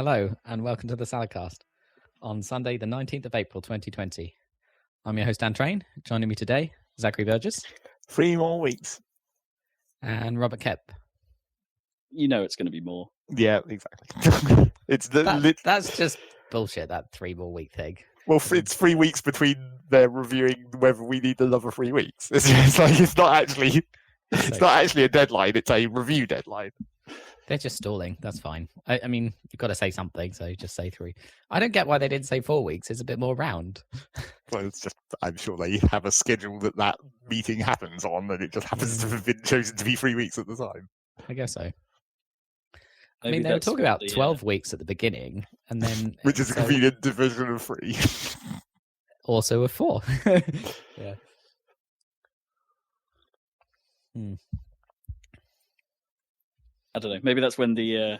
Hello, and welcome to the Saladcast on Sunday, the 19th of April, 2020. I'm your host, Dan Train. Joining me today, Zachary Burgess. 3 more weeks. And Robert Kep. You know it's going to be more. Yeah, exactly. That's just bullshit, that 3 more week thing. Well, it's 3 weeks between they're reviewing whether we need another 3 weeks. It's not actually a deadline, it's a review deadline. They're just stalling. That's fine. I mean, you've got to say something, so just say 3. I don't get why they didn't say 4 weeks. It's a bit more round. Well, it's just, I'm sure they have a schedule that meeting happens on, and it just happens to have been chosen to be 3 weeks at the time. I guess so. Maybe I mean, they were talking about 12 weeks at the beginning, and then... Which is a convenient division of 3. Also a 4. Yeah. I don't know. Maybe that's when the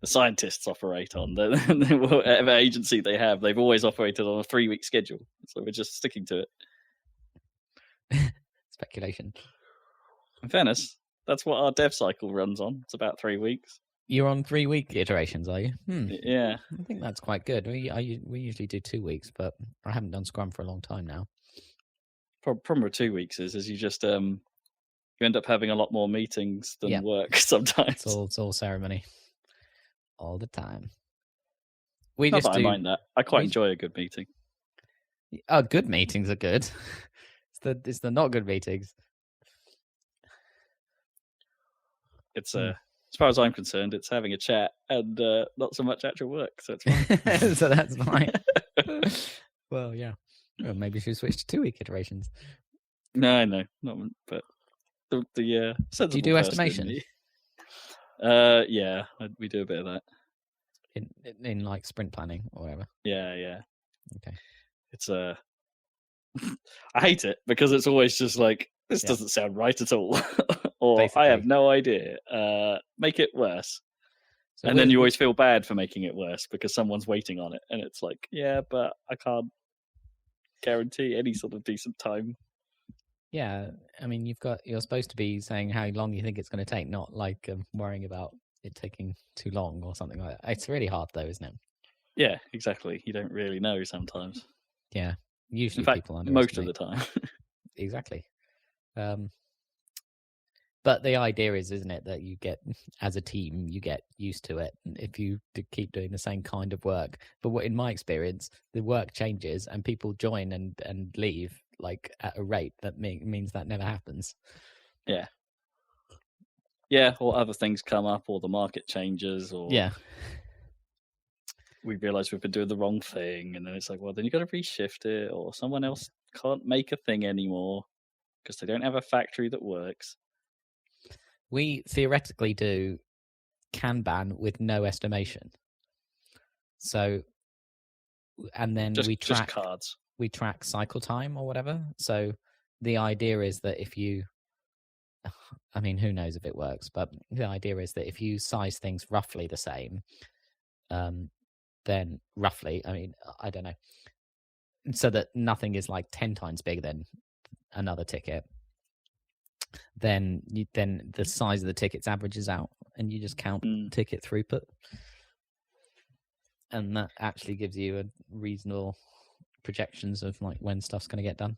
scientists operate on whatever agency they have. They've always operated on a 3-week schedule, so we're just sticking to it. Speculation. In fairness, that's what our dev cycle runs on. It's about 3 weeks. You're on 3-week iterations, are you? Yeah. I think that's quite good. We usually do 2 weeks, but I haven't done Scrum for a long time now. Problem with 2 weeks is you just you end up having a lot more meetings than work sometimes. It's all ceremony, all the time. I mind that. I quite enjoy a good meeting. Oh, good meetings are good. It's the not good meetings. It's as far as I'm concerned, it's having a chat and not so much actual work. So it's fine. So that's fine. Well, yeah. Well, maybe we should switch to 2-week iterations. No, not. But the do you do estimation? Yeah, we do a bit of that in like sprint planning or whatever. Yeah. Okay. It's I hate it because it's always just like this doesn't sound right at all, or basically. I have no idea. Make it worse, and then you always feel bad for making it worse because someone's waiting on it, and it's like, yeah, but I can't guarantee any sort of decent time. Yeah, I mean, you're supposed to be saying how long you think it's going to take, not like worrying about it taking too long or something like that. It's really hard, though, isn't it? Yeah, exactly. You don't really know sometimes. Yeah, usually in fact, people most of the time. Exactly. But the idea is, isn't it, that you get, as a team, you get used to it if you keep doing the same kind of work. But in my experience, the work changes and people join and leave like at a rate that means that never happens. Yeah, or other things come up, or the market changes, or we realize we've been doing the wrong thing, and then it's like, well, then you got to reshift it, or someone else can't make a thing anymore because they don't have a factory that works. We theoretically do Kanban with no estimation. So, and then we track cards. We track cycle time or whatever. So the idea is that if you, I mean, who knows if it works, but the idea is that if you size things roughly the same, then roughly, I mean, I don't know, so that nothing is like 10 times bigger than another ticket, then the size of the tickets averages out and you just count ticket throughput. And that actually gives you a reasonable projections of like when stuff's going to get done.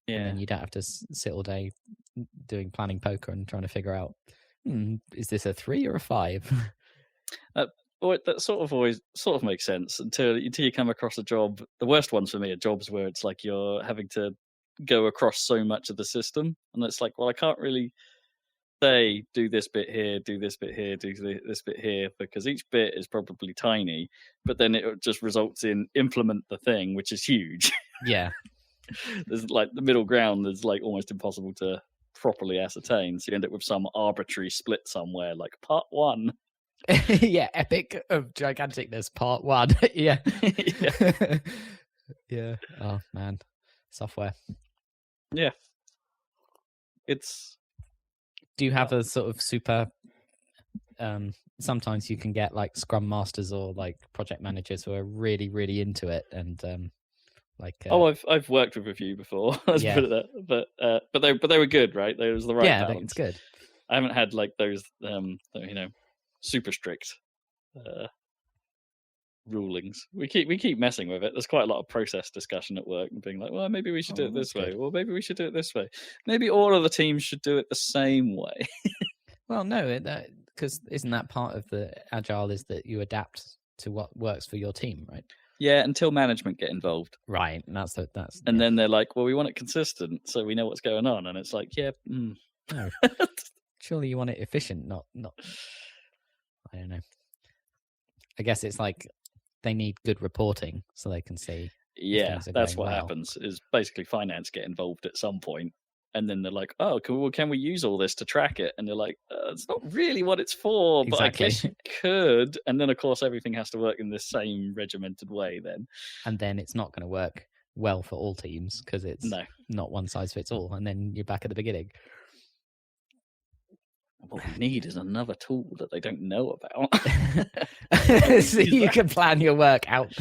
Yeah. And then you don't have to sit all day doing planning poker and trying to figure out, is this a 3 or a 5? That always makes sense until you come across a job. The worst ones for me are jobs where it's like you're having to go across so much of the system, and it's like, well, I can't really say do this bit here, do this bit here, do this bit here, because each bit is probably tiny, but then it just results in implement the thing, which is huge. Yeah. There's like the middle ground is like almost impossible to properly ascertain, so you end up with some arbitrary split somewhere, like part 1. Yeah, epic of giganticness, part 1. Yeah. Yeah. Oh man, software. Yeah. Do you have a sort of super? Sometimes you can get like Scrum Masters or like project managers who are really, really into it, and I've worked with a few before. Let's put it that. But they were good, right? There was the right balance. It's good. I haven't had like those super strict rulings. We keep messing with it. There's quite a lot of process discussion at work and being like, well, maybe we should do it this way. Well, maybe we should do it this way. Maybe all of the teams should do it the same way. Well, no, because isn't that part of the agile is that you adapt to what works for your team, right? Yeah, until management get involved. Right, and and then they're like, well, we want it consistent, so we know what's going on, and it's like, yeah, no. Surely you want it efficient, not. I don't know. I guess it's like they need good reporting so they can see. Yeah, that's what happens. Is basically finance get involved at some point, and then they're like, "Oh, can we use all this to track it?" And they're like, "It's not really what it's for, but I guess you could." And then, of course, everything has to work in the same regimented way. And then it's not going to work well for all teams because it's not one size fits all. And then you're back at the beginning. What we need is another tool that they don't know about. So you can plan your work out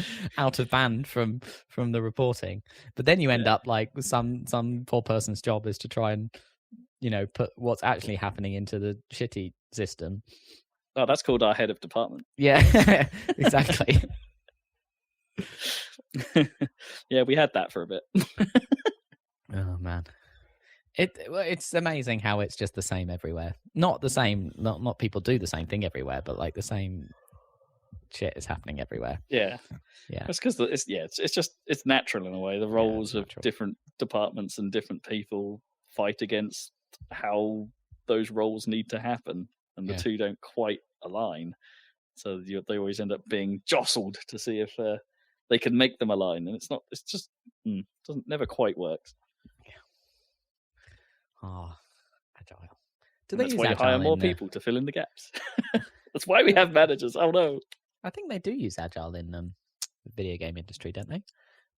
of band from the reporting, but then you end up like some poor person's job is to try and put what's actually happening into the shitty system. Oh, that's called our head of department. Yeah, exactly. Yeah, we had that for a bit. Oh man. It's amazing how it's just the same everywhere. Not the same, not people do the same thing everywhere, but like the same shit is happening everywhere. Yeah. It's because it's natural in a way. The roles of different departments and different people fight against how those roles need to happen, and the two don't quite align. So they always end up being jostled to see if they can make them align, and it's not. It's just never quite works. Oh, agile. That's why you hire more people to fill in the gaps. That's why we have managers. Oh no. I think they do use agile in the video game industry, don't they?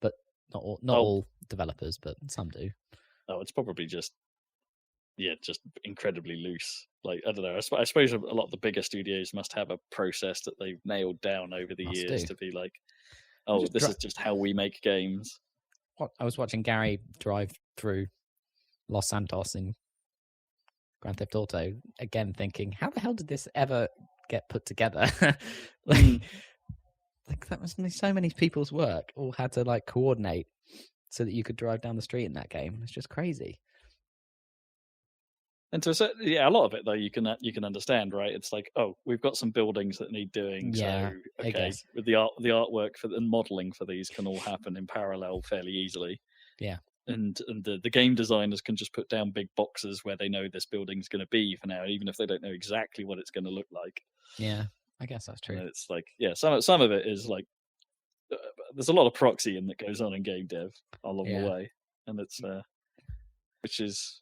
But not all developers, but some do. Oh, it's probably just incredibly loose. Like, I don't know. I suppose a lot of the bigger studios must have a process that they've nailed down over the years to be like, oh, this is just how we make games. I was watching Gary drive through Los Santos in Grand Theft Auto again, thinking, how the hell did this ever get put together? like that was so many people's work all had to like coordinate so that you could drive down the street in that game. It's just crazy. And to a lot of it though you can understand, right? It's like, oh, we've got some buildings that need doing, so okay, with the artwork and modeling for these can all happen in parallel fairly easily. Yeah. And the game designers can just put down big boxes where they know this building's going to be for now, even if they don't know exactly what it's going to look like. Yeah, I guess that's true. And it's like, some of it is like, there's a lot of proxying that goes on in game dev along the way, and it's which is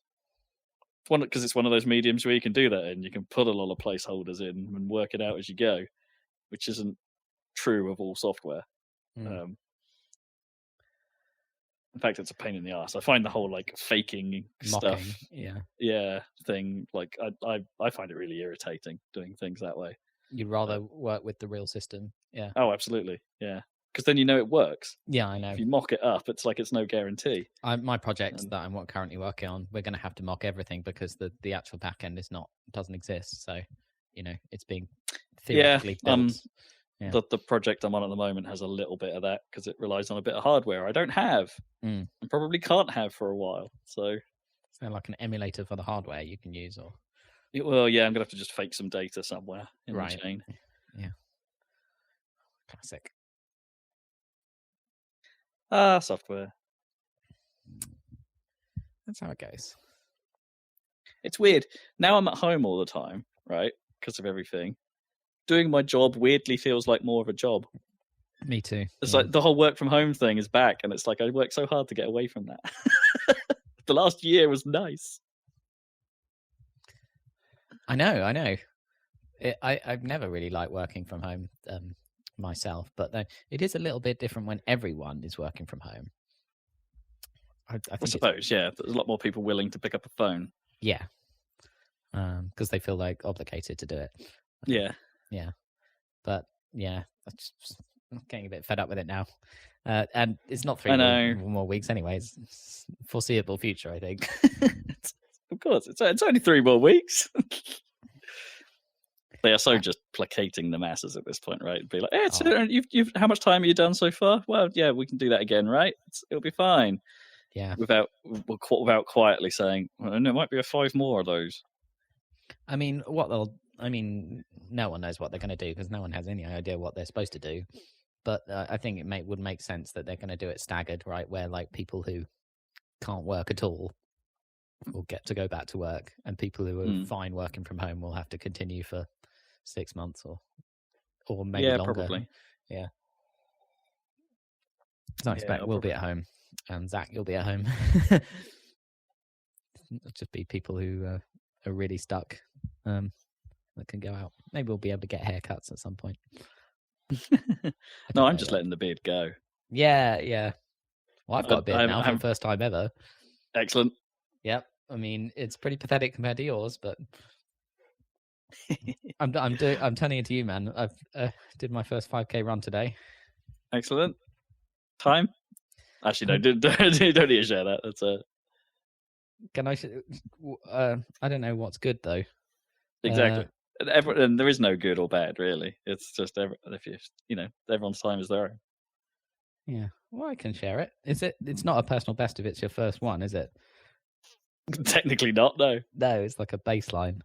because it's one of those mediums where you can do that, and you can put a lot of placeholders in and work it out as you go, which isn't true of all software. In fact, it's a pain in the ass. I find the whole like faking mocking stuff, thing. Like I find it really irritating doing things that way. You'd rather work with the real system, yeah. Oh, absolutely, yeah. Because then you know it works. Yeah, I know. If you mock it up, it's like it's no guarantee. My project that I'm currently working on, we're going to have to mock everything because the actual back end doesn't exist. So, it's being theoretically built. The project I'm on at the moment has a little bit of that because it relies on a bit of hardware I don't have and probably can't have for a while. So like an emulator for the hardware you can use, or well, yeah, I'm gonna have to just fake some data somewhere in the chain. Yeah, classic. Software. That's how it goes. It's weird. Now I'm at home all the time, right? Because of everything. Doing my job weirdly feels like more of a job. Me too. It's like the whole work from home thing is back, and it's like I worked so hard to get away from that. The last year was nice. I know. I've never really liked working from home myself, but it is a little bit different when everyone is working from home. I suppose, there's a lot more people willing to pick up a phone. Yeah, because they feel like obligated to do it. Yeah, but I'm getting a bit fed up with it now, and it's not 3 more weeks anyways. It's foreseeable future, I think. Of course, it's only 3 more weeks. They are so just placating the masses at this point, right? Be like, you've how much time have you done so far? Well, yeah, we can do that again, right? It'll be fine. Yeah. Without quietly saying, well, there might be 5 more of those. I mean, no one knows what they're going to do because no one has any idea what they're supposed to do. But I think it would make sense that they're going to do it staggered, right? Where like people who can't work at all will get to go back to work, and people who are fine working from home will have to continue for 6 months or maybe longer. Probably. Yeah. So I expect we'll be at home, and Zach, you'll be at home. It'll just be people who are really stuck that can go out. Maybe we'll be able to get haircuts at some point. No, I'm just letting the beard go. Yeah. Well, I've got a beard now for the first time ever. Excellent. Yep. I mean, it's pretty pathetic compared to yours, but I'm turning it to you, man. I've did my first 5K run today. Excellent. Time? Actually, no, don't need to share that. That's Can I? I don't know what's good though. Exactly. And there is no good or bad, really. It's just everyone's time is their own. Yeah. Well, I can share it. It's not a personal best if it's your first one, is it? Technically not, no. No, it's like a baseline.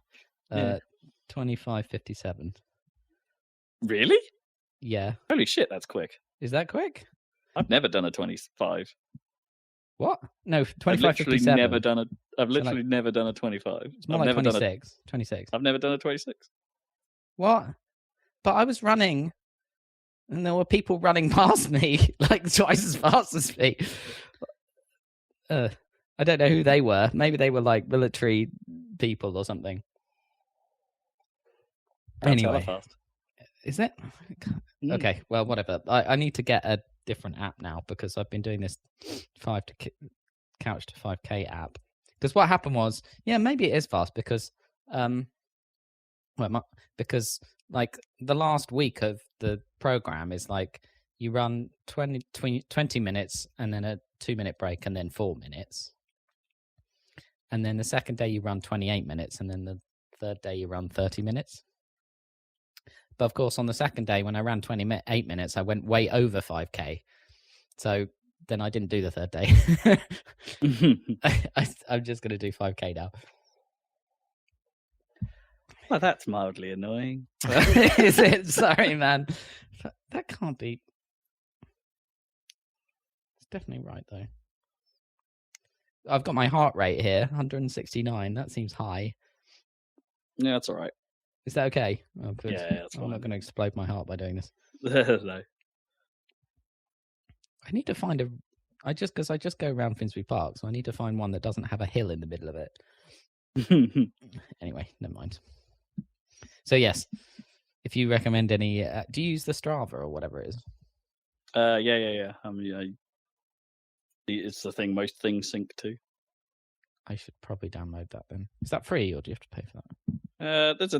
25:57. Really? Yeah. Holy shit, that's quick. Is that quick? I've never done a 25. What? No, 25:57. I've literally never done a 25. It's more like 26. 26. I've never done a 26. What? But I was running, and there were people running past me like twice as fast as me. I don't know who they were. Maybe they were like military people or something. That's anyway, fast. Is it? Okay, well, whatever. I need to get a different app now because I've been doing this couch to 5K app. Because what happened was, maybe it is fast because, because like the last week of the program is like you run 20 minutes and then a 2-minute break and then 4 minutes. And then the second day you run 28 minutes and then the third day you run 30 minutes. But of course, on the second day when I ran 28 minutes, I went way over 5K. So then I didn't do the third day. I'm just going to do 5K now. Well, that's mildly annoying. Is it? Sorry, man. That can't be. It's definitely right, though. I've got my heart rate here, 169. That seems high. Yeah, that's all right. Is that okay? Oh, good. Yeah, that's fine. I'm not going to explode my heart by doing this. No. I need to find I just go around Finsbury Park, so I need to find one that doesn't have a hill in the middle of it. Anyway, never mind. So yes, if you recommend any, do you use the Strava or whatever it is? Yeah. I mean, it's the thing most things sync to. I should probably download that then. Is that free or do you have to pay for that?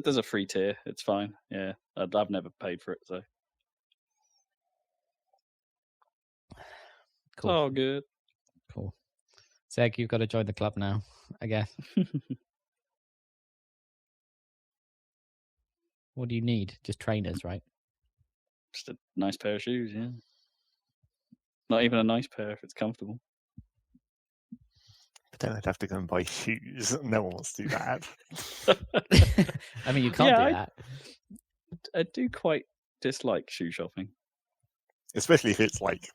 There's a free tier. It's fine. Yeah, I've never paid for it, so. Cool. Oh, good. Cool. Zeg, you've got to join the club now, I guess. What do you need? Just trainers, right? Just a nice pair of shoes, yeah. Not even a nice pair if it's comfortable. But then I'd have to go and buy shoes. No one wants to do that. I mean, you can't do that. I do quite dislike shoe shopping. Especially if it's like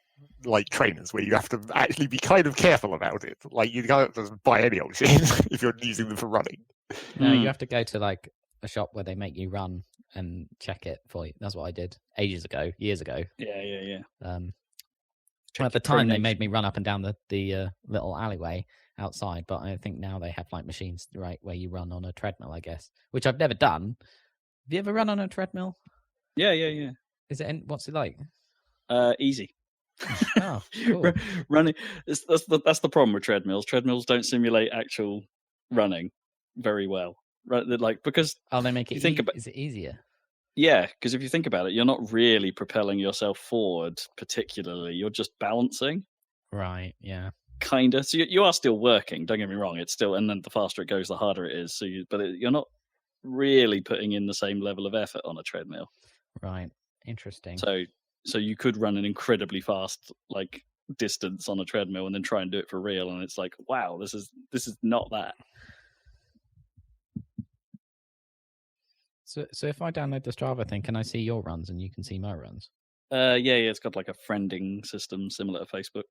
trainers where you have to actually be kind of careful about it. Like you can't just buy any old shit if you're using them for running. No, you have to go to like a shop where they make you run and check it for you. That's what I did years ago. Yeah. At the time, they made me run up and down the little alleyway outside, but I think now they have like machines, right, where you run on a treadmill, I guess, which I've never done. Have you ever run on a treadmill? Yeah. Is it? What's it like? Easy. Oh, cool. Running. That's the problem with treadmills. Treadmills don't simulate actual running very well. Right? Like because they make it. Is it easier? Yeah, because if you think about it, you're not really propelling yourself forward particularly. You're just balancing. Right. Yeah. Kinda. So you are still working. Don't get me wrong. It's still, and then the faster it goes, the harder it is. So, but you're not really putting in the same level of effort on a treadmill. Right. Interesting. So you could run an incredibly fast like distance on a treadmill and then try and do it for real, and it's like, wow, this is not that. So if I download the Strava thing, can I see your runs and you can see my runs? Yeah, it's got like a friending system similar to Facebook.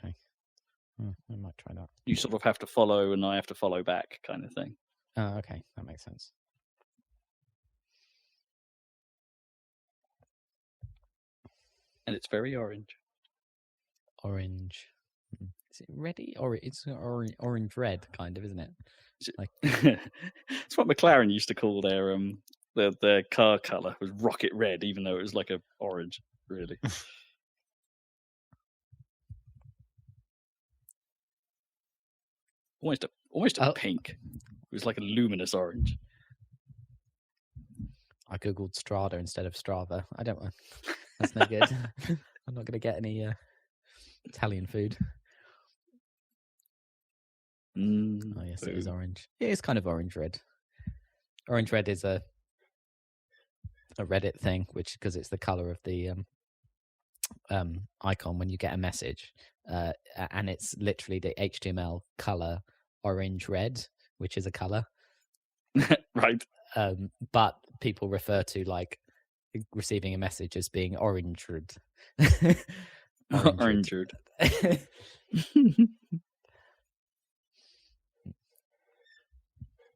Okay. I might try that. You sort of have to follow and I have to follow back kind of thing. Oh, okay. That makes sense. And it's very orange. Orange. Is it ready? Or it's orange red kind of, isn't it? Like it's what McLaren used to call their car color was rocket red, even though it was like a orange, really. almost a pink. It was like a luminous orange. I googled Strada instead of Strava. I don't want. That's no good. I'm not going to get any Italian food. Oh yes, it is orange. It is kind of orange red. Orange red is a Reddit thing, which because it's the color of the icon when you get a message, and it's literally the HTML color orange red, which is a color, right? But people refer to like receiving a message as being orange red. Orange red.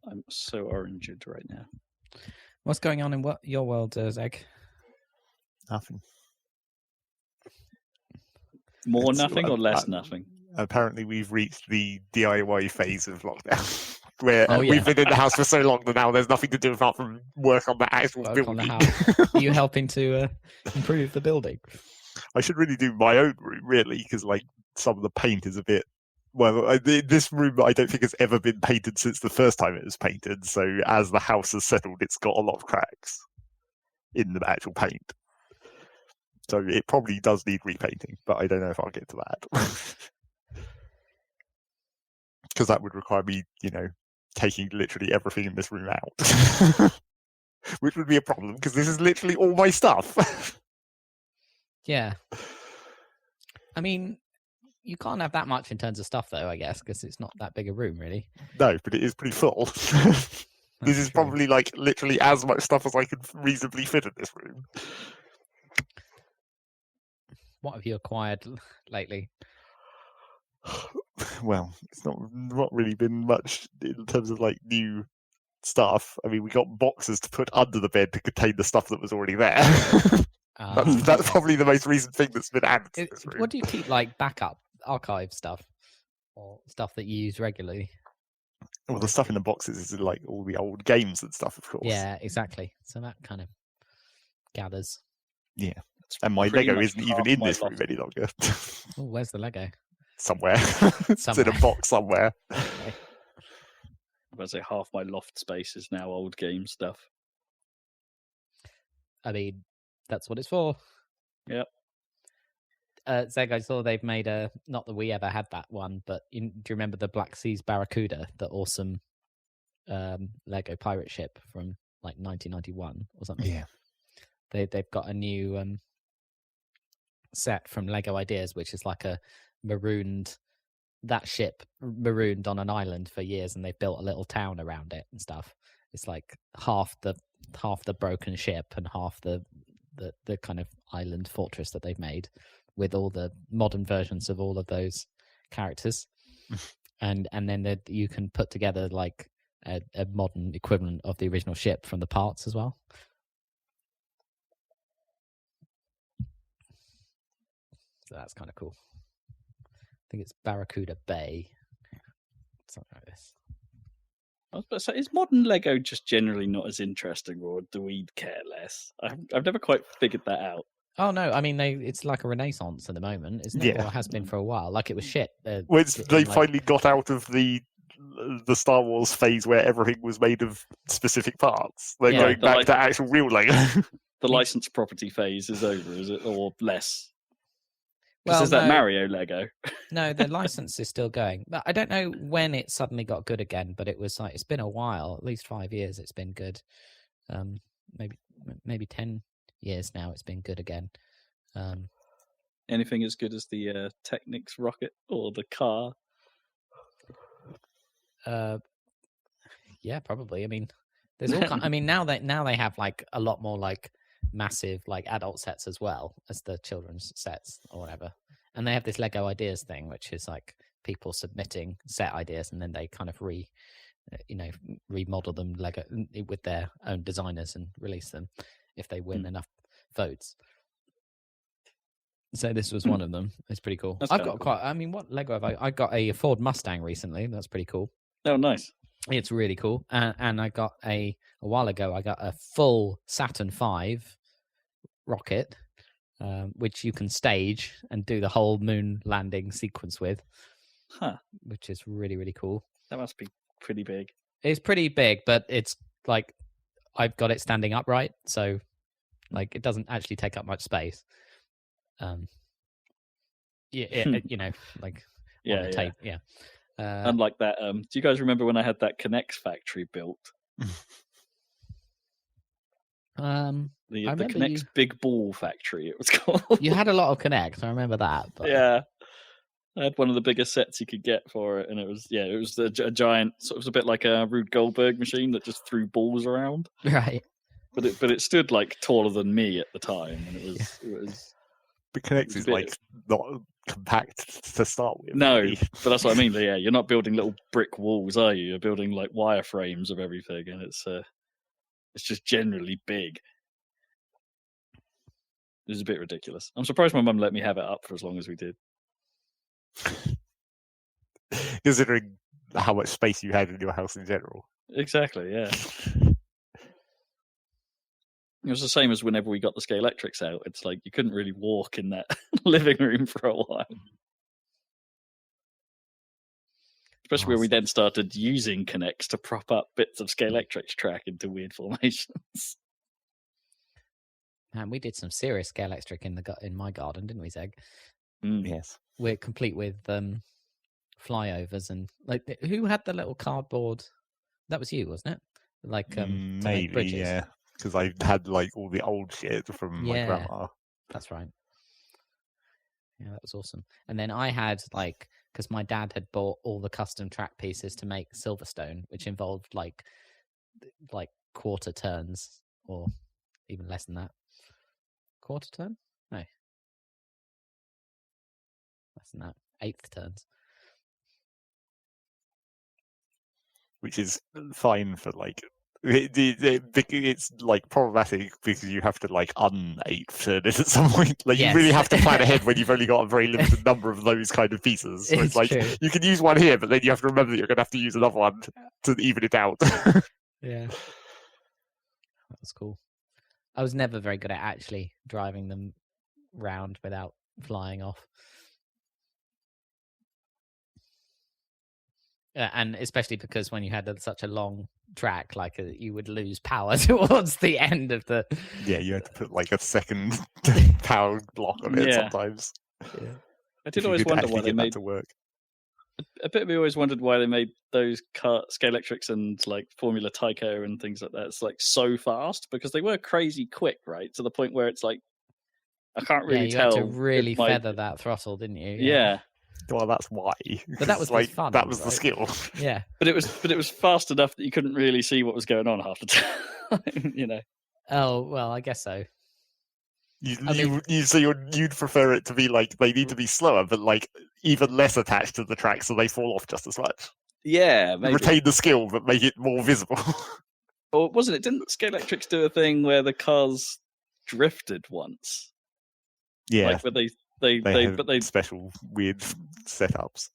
I'm so oranged right now. What's going on in your world, Zeg? Nothing. More nothing or less nothing? Apparently, we've reached the DIY phase of lockdown, where we've been in the house for so long that now there's nothing to do apart from work on the actual building. On the house. Are you helping to improve the building? I should really do my own room, really, because like some of the paint is a bit. Well, this room I don't think has ever been painted since the first time it was painted. So as the house has settled, it's got a lot of cracks in the actual paint. So it probably does need repainting, but I don't know if I'll get to that. Because that would require me, taking literally everything in this room out. Which would be a problem, because this is literally all my stuff. Yeah. I mean, you can't have that much in terms of stuff, though, I guess, because it's not that big a room, really. No, but it is pretty full. This is probably like literally as much stuff as I could reasonably fit in this room. What have you acquired lately? Well, it's not really been much in terms of like new stuff. I mean, we got boxes to put under the bed to contain the stuff that was already there. That's probably the most recent thing that's been added to this room. What do you keep, like backup, archive stuff, or stuff that you use regularly? Well, the stuff in the boxes is like all the old games and stuff, of course. Yeah, exactly. So that kind of gathers. Yeah. And my Lego isn't even in this room any longer. Oh, where's the Lego? Somewhere. It's in a box somewhere. Okay. I say half my loft space is now old game stuff. I mean, that's what it's for. Yep. Zeg, I saw they've made not that we ever had that one, but do you remember the Black Seas Barracuda, the awesome Lego pirate ship from like 1991 or something? Yeah. They've got a new set from Lego Ideas, which is like a ship marooned on an island for years, and they've built a little town around it and stuff. It's like half the broken ship and half the kind of island fortress that they've made, with all the modern versions of all of those characters, and then you can put together like a modern equivalent of the original ship from the parts as well. So that's kind of cool. I think it's Barracuda Bay, something like this. I was about to say, is modern Lego just generally not as interesting, or do we care less? I've never quite figured that out. Oh no, I mean it's like a renaissance at the moment, isn't it? Yeah. Or it has been for a while. Like it was shit. They finally got out of the Star Wars phase where everything was made of specific parts. They're going back to actual real Lego. The licensed property phase is over, is it, or less? Well, there's that Mario Lego. No, the license is still going. But I don't know when it suddenly got good again, but it was like it's been a while, at least 5 years it's been good. Maybe 10 years now it's been good again. Anything as good as the Technics rocket or the car? Yeah, probably. I mean, there's all kind. I mean, now they have like a lot more like massive like adult sets as well as the children's sets or whatever. And they have this Lego Ideas thing, which is like people submitting set ideas and then they kind of remodel them Lego with their own designers and release them if they win enough votes. So this was one of them. It's pretty cool. I've got quite. I mean, what Lego have I? I got a Ford Mustang recently. That's pretty cool. Oh, nice. It's really cool. And I got a while ago. I got a full Saturn V rocket, which you can stage and do the whole moon landing sequence with. Huh. Which is really, really cool. That must be pretty big. It's pretty big, but it's like I've got it standing upright, so like it doesn't actually take up much space. Tape. Yeah. Unlike that, do you guys remember when I had that Connect factory built? The Connect Big Ball factory, it was called. You had a lot of Connect, I remember that. But... Yeah. I had one of the biggest sets you could get for it, and it was a giant, sort of a bit like a Rube Goldberg machine that just threw balls around. Right. But it stood like taller than me at the time, and it was. But Connect is like not compact to start with. No, really. But that's what I mean. Yeah, you're not building little brick walls, are you? You're building like wireframes of everything, and it's just generally big. It was a bit ridiculous. I'm surprised my mum let me have it up for as long as we did. Considering how much space you had in your house in general. Exactly, yeah. It was the same as whenever we got the Scalextrics out. It's like you couldn't really walk in that living room for a while. Especially when we then started using Connects to prop up bits of Scalextrics track into weird formations. Man, we did some serious Scalextric in my garden, didn't we, Zeg? Yes. We're complete with flyovers and like who had the little cardboard? That was you, wasn't it? Like maybe, yeah. Because I had like all the old shit from my grandma. That's right. Yeah, that was awesome. And then I had like because my dad had bought all the custom track pieces to make Silverstone, which involved like quarter turns or even less than that. Quarter turn? No. Less than that. Eighth turns. Which is fine for like it's like problematic because you have to like un-eighth turn it at some point. Like you really have to plan ahead when you've only got a very limited number of those kind of pieces. So it's like true. You can use one here, but then you have to remember that you're going to have to use another one to even it out. Yeah, that was cool. I was never very good at actually driving them round without flying off. And especially because when you had such a long track, like you would lose power towards the end of the. Yeah, you had to put like a second power block on it sometimes. Yeah. I did always wonder why they made that to work. A bit of me always wondered why they made those Scalextrics and like Formula Tyco and things like that. It's like so fast because they were crazy quick, right? To the point where it's like I can't really tell. You had to really feather that throttle, didn't you? Yeah. Well, that's why. But that was like fun. That was right? the skill. Yeah. But it was fast enough that you couldn't really see what was going on half the time. You know. Oh well, I guess so. You'd prefer it to be like they need to be slower, but like even less attached to the track, so they fall off just as much. Yeah, maybe. Retain the skill, but make it more visible. Or wasn't it? Didn't Scalextrics do a thing where the cars drifted once? Yeah, like where they special weird setups.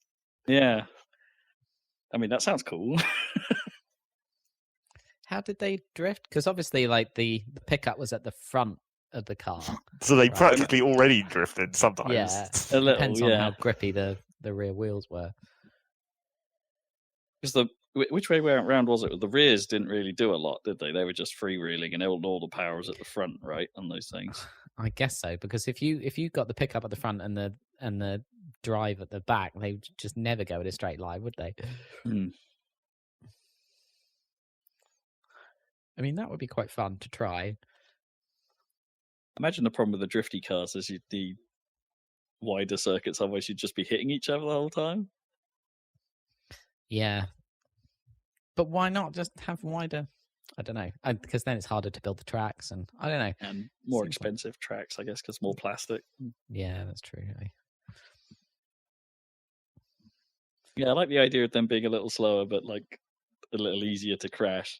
Yeah, I mean that sounds cool. How did they drift? Because obviously, like the pickup was at the front of the car, so they practically already drifted sometimes. Yeah, a little. Depends on how grippy the rear wheels were. Because which way around was it? The rears didn't really do a lot, did they? They were just freewheeling, and all the power was at the front, right, on those things. I guess so, because if you got the pickup at the front and the drive at the back, they would just never go in a straight line, would they? I mean, that would be quite fun to try. Imagine the problem with the drifty cars is the wider circuits, otherwise you'd just be hitting each other the whole time. Yeah. But why not just have wider? I don't know. Because then it's harder to build the tracks, and I don't know. And more expensive tracks, I guess, because more plastic. Yeah, that's true. Yeah, I like the idea of them being a little slower, but like a little easier to crash.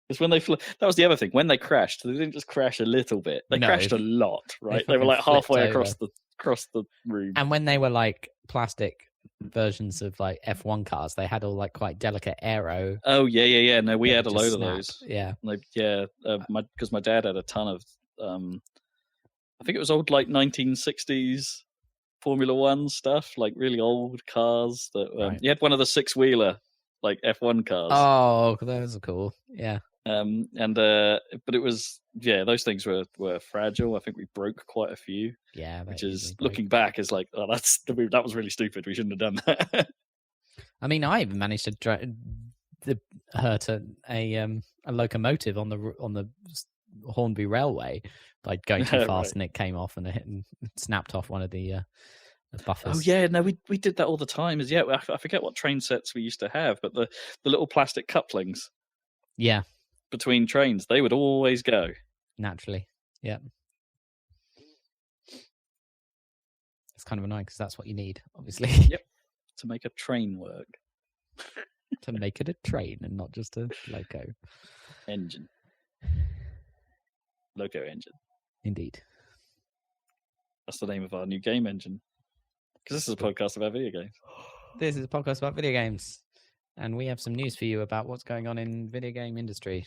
Because when they that was the other thing. When they crashed, they didn't just crash a little bit. They crashed a lot, right? They were like halfway across the room. And when they were like plastic versions of like F1 cars, they had all like quite delicate aero. Oh yeah. No, we had a load of those. Yeah, because my dad had a ton of. I think it was old like 1960s Formula One stuff, like really old cars. That he had one of the 6-wheeler like F1 cars. Oh, those are cool. Yeah. But it was those things were fragile. I think we broke quite a few. Yeah, which is looking back is like, oh, that was really stupid. We shouldn't have done that. I mean, I even managed to hurt a locomotive on the Hornby Railway by going too fast, and it came off and it snapped off one of the buffers. Oh yeah, no, we did that all the time. I forget what train sets we used to have, but the little plastic couplings. Yeah. Between trains, they would always go naturally. Yeah, it's kind of annoying because that's what you need, obviously. Yep, to make a train work. To make it a train and not just a loco engine. Loco engine. Indeed. That's the name of our new game engine. Because this is a podcast about video games. This is a podcast about video games. And we have some news for you about what's going on in video game industry.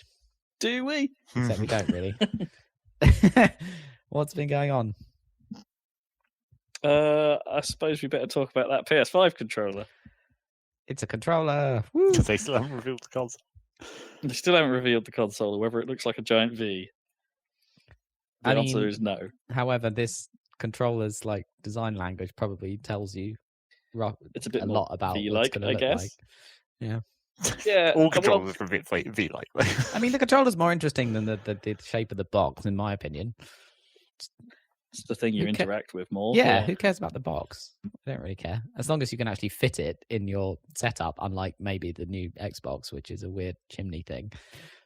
Do we? Except we don't really. What's been going on? I suppose we better talk about that PS5 controller. It's a controller. Because they still haven't revealed the console. They still haven't revealed the console, whether it looks like a giant V. The answer is no. However, this controller's like design language probably tells you it's a lot about V-like, what it's going to look guess. like. Yeah. Yeah. All controllers are a bit V-like. I mean, the controller's more interesting than the shape of the box, in my opinion. It's the thing you interact with more. Yeah, who cares about the box? I don't really care. As long as you can actually fit it in your setup, unlike maybe the new Xbox, which is a weird chimney thing.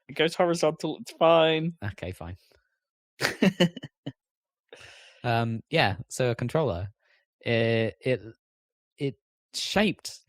It goes horizontal, it's fine. Okay, fine. Yeah, so a controller. It shaped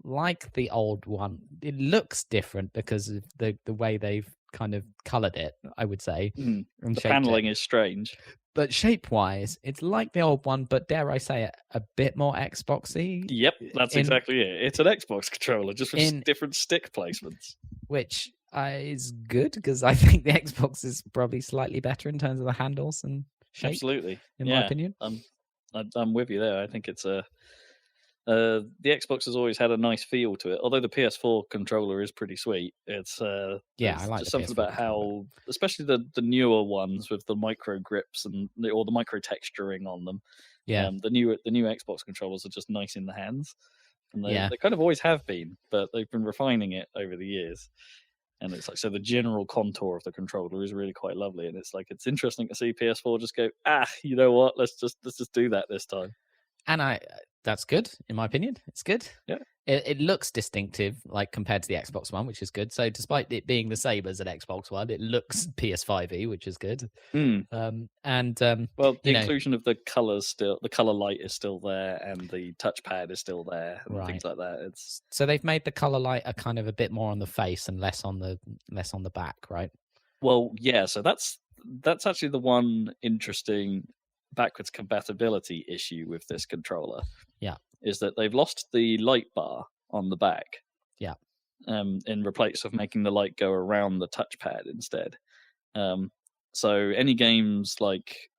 like the old one. It looks different because of the way they've kind of coloured it, I would say. The paneling is strange. But shape-wise, it's like the old one, but dare I say it, a bit more Xboxy. Yep, that's exactly it. It's an Xbox controller, just with different stick placements. Which is good, because I think the Xbox is probably slightly better in terms of the handles and shape. Absolutely. In my opinion. I'm with you there. I think it's the Xbox has always had a nice feel to it, although the PS4 controller is pretty sweet. It's I like just something about how, especially the newer ones with the micro grips or the micro texturing on them. Yeah, the new Xbox controllers are just nice in the hands, and they kind of always have been, but they've been refining it over the years. And it's like, so the general contour of the controller is really quite lovely, and it's like, it's interesting to see PS4 just go, you know what, let's just do that this time. And that's good, in my opinion. It's good. Yeah. It looks distinctive, like compared to the Xbox One, which is good. So despite it being the same as an Xbox One, it looks PS5-y, which is good. Well, the inclusion of the colors the color light is still there, and the touchpad is still there, and things like that. So they've made the color light a kind of a bit more on the face and less on the back, right? Well, yeah. So that's actually the one interesting backwards compatibility issue with this controller. Yeah, is that they've lost the light bar on the back. Yeah. In replace of making the light go around the touchpad instead. So any games like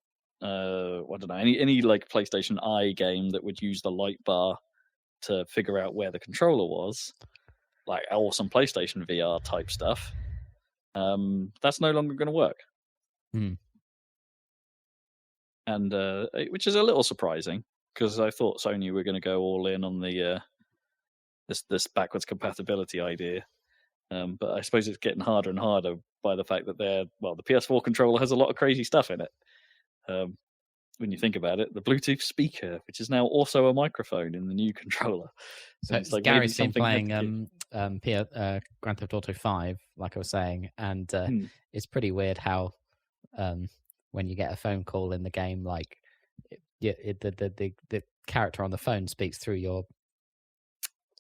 I don't know, any like PlayStation Eye game that would use the light bar to figure out where the controller was, like awesome PlayStation VR type stuff, that's no longer going to work. And which is a little surprising, because I thought Sony were going to go all in on the this backwards compatibility idea. But I suppose it's getting harder and harder by the fact that the PS4 controller has a lot of crazy stuff in it. When you think about it, the Bluetooth speaker, which is now also a microphone in the new controller. So it's like Gary's been something playing Grand Theft Auto 5, like I was saying, and it's pretty weird how when you get a phone call in the game, like the character on the phone speaks through your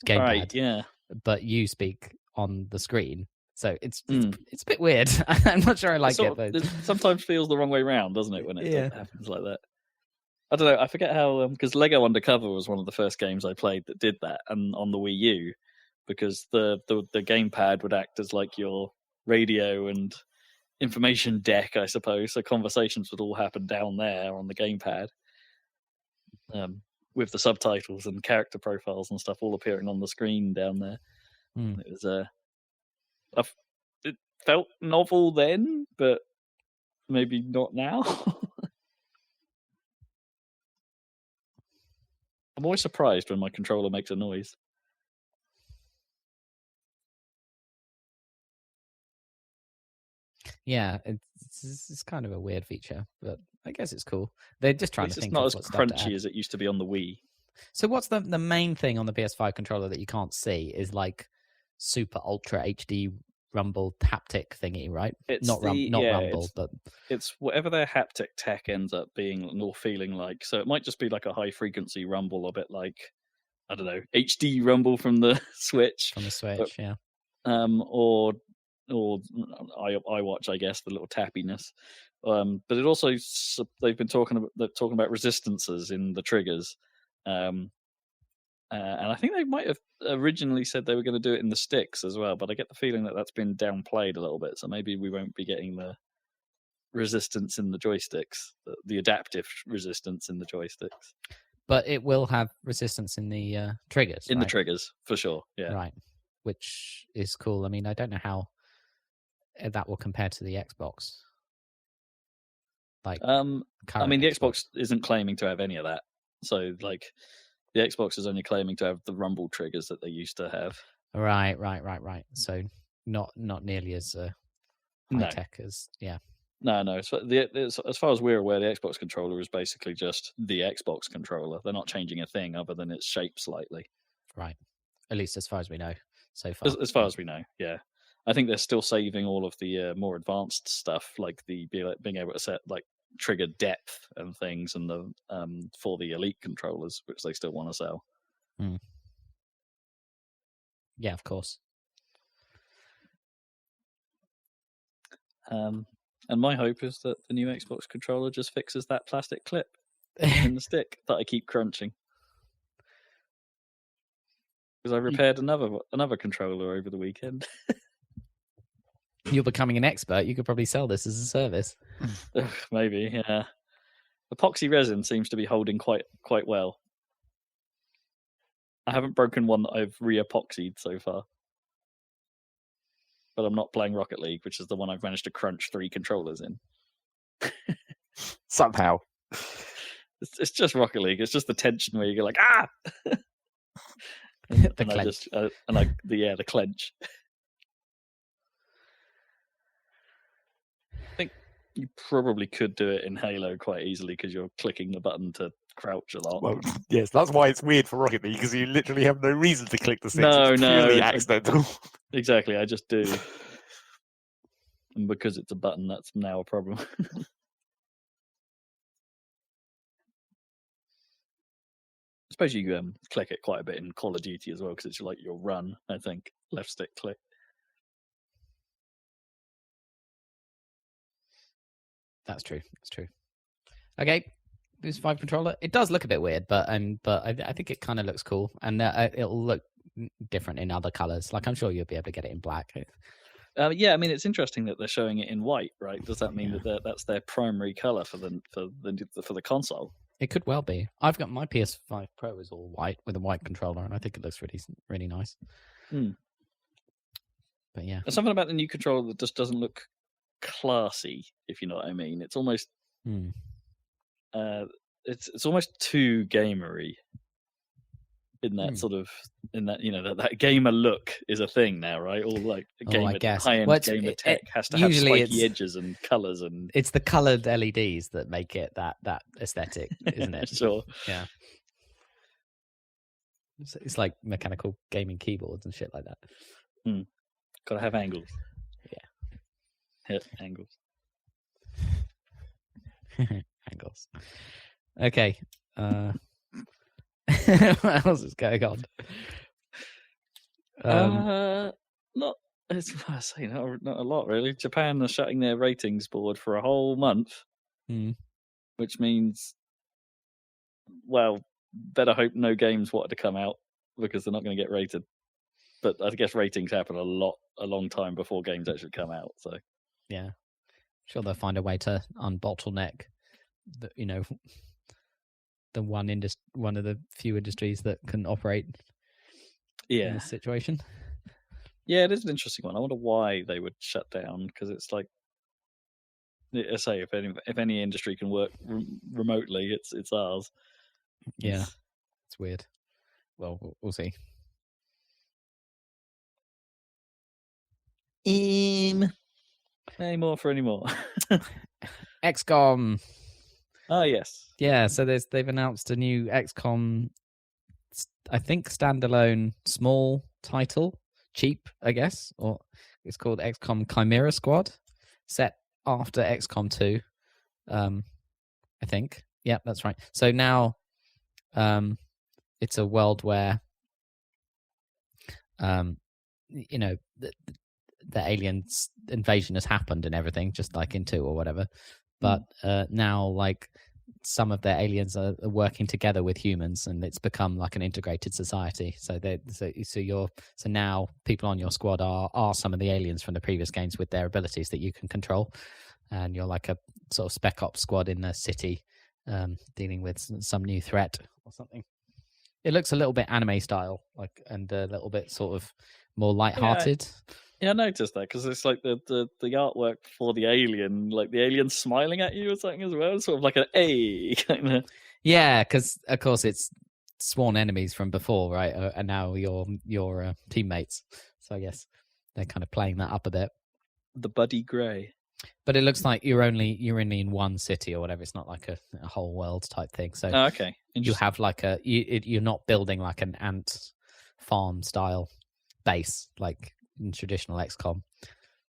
gamepad, right, yeah, but you speak on the screen. So it's a bit weird. I'm not sure I like it, but it sometimes feels the wrong way around, doesn't it, when it happens like that? I don't know. I forget how because Lego Undercover was one of the first games I played that did that, and on the Wii U, because the gamepad would act as like your radio and information deck, I suppose. So conversations would all happen down there on the gamepad, with the subtitles and character profiles and stuff all appearing on the screen down there. It was it felt novel then, but maybe not now. I'm always surprised when my controller makes a noise. Yeah, it's kind of a weird feature, but I guess it's cool. They're just trying to think. It's not of as what stuff to crunchy add. as it used to be on the Wii. So what's the main thing on the PS5 controller that you can't see is like super ultra HD rumble haptic thingy, right? It's not rumble, but it's whatever their haptic tech ends up being or feeling like. So it might just be like a high frequency rumble, a bit like, I don't know, HD rumble from the Switch. From the Switch, yeah. Or iWatch, I guess, the little tappiness. But it also, they've been talking about resistances in the triggers. And I think they might have originally said they were going to do it in the sticks as well, but I get the feeling that that's been downplayed a little bit. So maybe we won't be getting the resistance in the joysticks, the adaptive resistance in the joysticks. But it will have resistance in the triggers. In the triggers, for sure. Yeah. Right. Which is cool. I mean, I don't know how that will compare to the Xbox. Like, I mean, the Xbox isn't claiming to have any of that. So, like, the Xbox is only claiming to have the rumble triggers that they used to have. Right. So not nearly as high tech as No. So as far as we're aware, the Xbox controller is basically just the Xbox controller. They're not changing a thing other than its shape slightly. Right. At least as far as we know so far. As far as we know, yeah. I think they're still saving all of the more advanced stuff, like the being able to set like trigger depth and things, and the for the Elite controllers, which they still want to sell. Yeah, of course. And my hope is that the new Xbox controller just fixes that plastic clip in the stick that I keep crunching. Because I repaired another controller over the weekend. You're becoming an expert. You could probably sell this as a service. Maybe, yeah. Epoxy resin seems to be holding quite well. I haven't broken one that I've re-epoxied so far. But I'm not playing Rocket League, which is the one I've managed to crunch 3 controllers in. Somehow. It's just Rocket League. It's just the tension where you go like, ah! The clench. The clench. I think you probably could do it in Halo quite easily because you're clicking the button to crouch a lot. Well, yes, that's why it's weird for Rocket League, because you literally have no reason to click the sticks. It's purely accidental. Exactly, I just do. And because it's a button, that's now a problem. I suppose you click it quite a bit in Call of Duty as well, because it's like your run, I think. Left stick click. That's true. Okay, this 5 controller. It does look a bit weird, but I think it kind of looks cool, and it'll look different in other colors. Like I'm sure you'll be able to get it in black. Yeah, I mean it's interesting that they're showing it in white, right? Does that mean that that's their primary color for the console? It could well be. I've got my PS5 Pro is all white with a white controller, and I think it looks really nice. But yeah, there's something about the new controller that just doesn't look classy, if you know what I mean. It's almost it's almost too gamery in that sort of that gamer look is a thing now, right? All like gamer high-end gamer tech has to have spiky edges and colors, and it's the colored LEDs that make it that aesthetic, isn't it? Sure. Yeah. It's like mechanical gaming keyboards and shit like that. Gotta have angles. Yeah, angles. Angles. Okay. What else is going on? Not as I say, not a lot really. Japan are shutting their ratings board for a whole month, which means, well, better hope no games wanted to come out because they're not going to get rated. But I guess ratings happen a long time before games actually come out. So yeah, sure they'll find a way to unbottleneck the one of the few industries that can operate in this situation. Yeah, it is an interesting one. I wonder why they would shut down, because it's like, I say, if any industry can work remotely, it's ours. Yeah, it's weird. Well, we'll see. Any more for any more? XCOM. Oh yes. Yeah, so they've announced a new XCOM, I think standalone small title, cheap, I guess, or it's called XCOM Chimera Squad, set after XCOM 2. I think. Yeah, that's right. So now it's a world where the aliens invasion has happened and everything, just like in 2 or whatever. But now, like, some of their aliens are working together with humans, and it's become like an integrated society. So now people on your squad are some of the aliens from the previous games with their abilities that you can control, and you're like a sort of spec ops squad in the city, dealing with some new threat or something. It looks a little bit anime style, like, and a little bit sort of more lighthearted. Yeah, I noticed that because it's like the artwork for the alien, like the alien smiling at you or something as well, sort of like an A kind of. Yeah, because of course it's sworn enemies from before, right? And now your teammates. So I guess they're kind of playing that up a bit. The Buddy Grey. But it looks like you're only in one city or whatever. It's not like a whole world type thing. So okay, you have like you're not building like an ant farm style base like in traditional XCOM.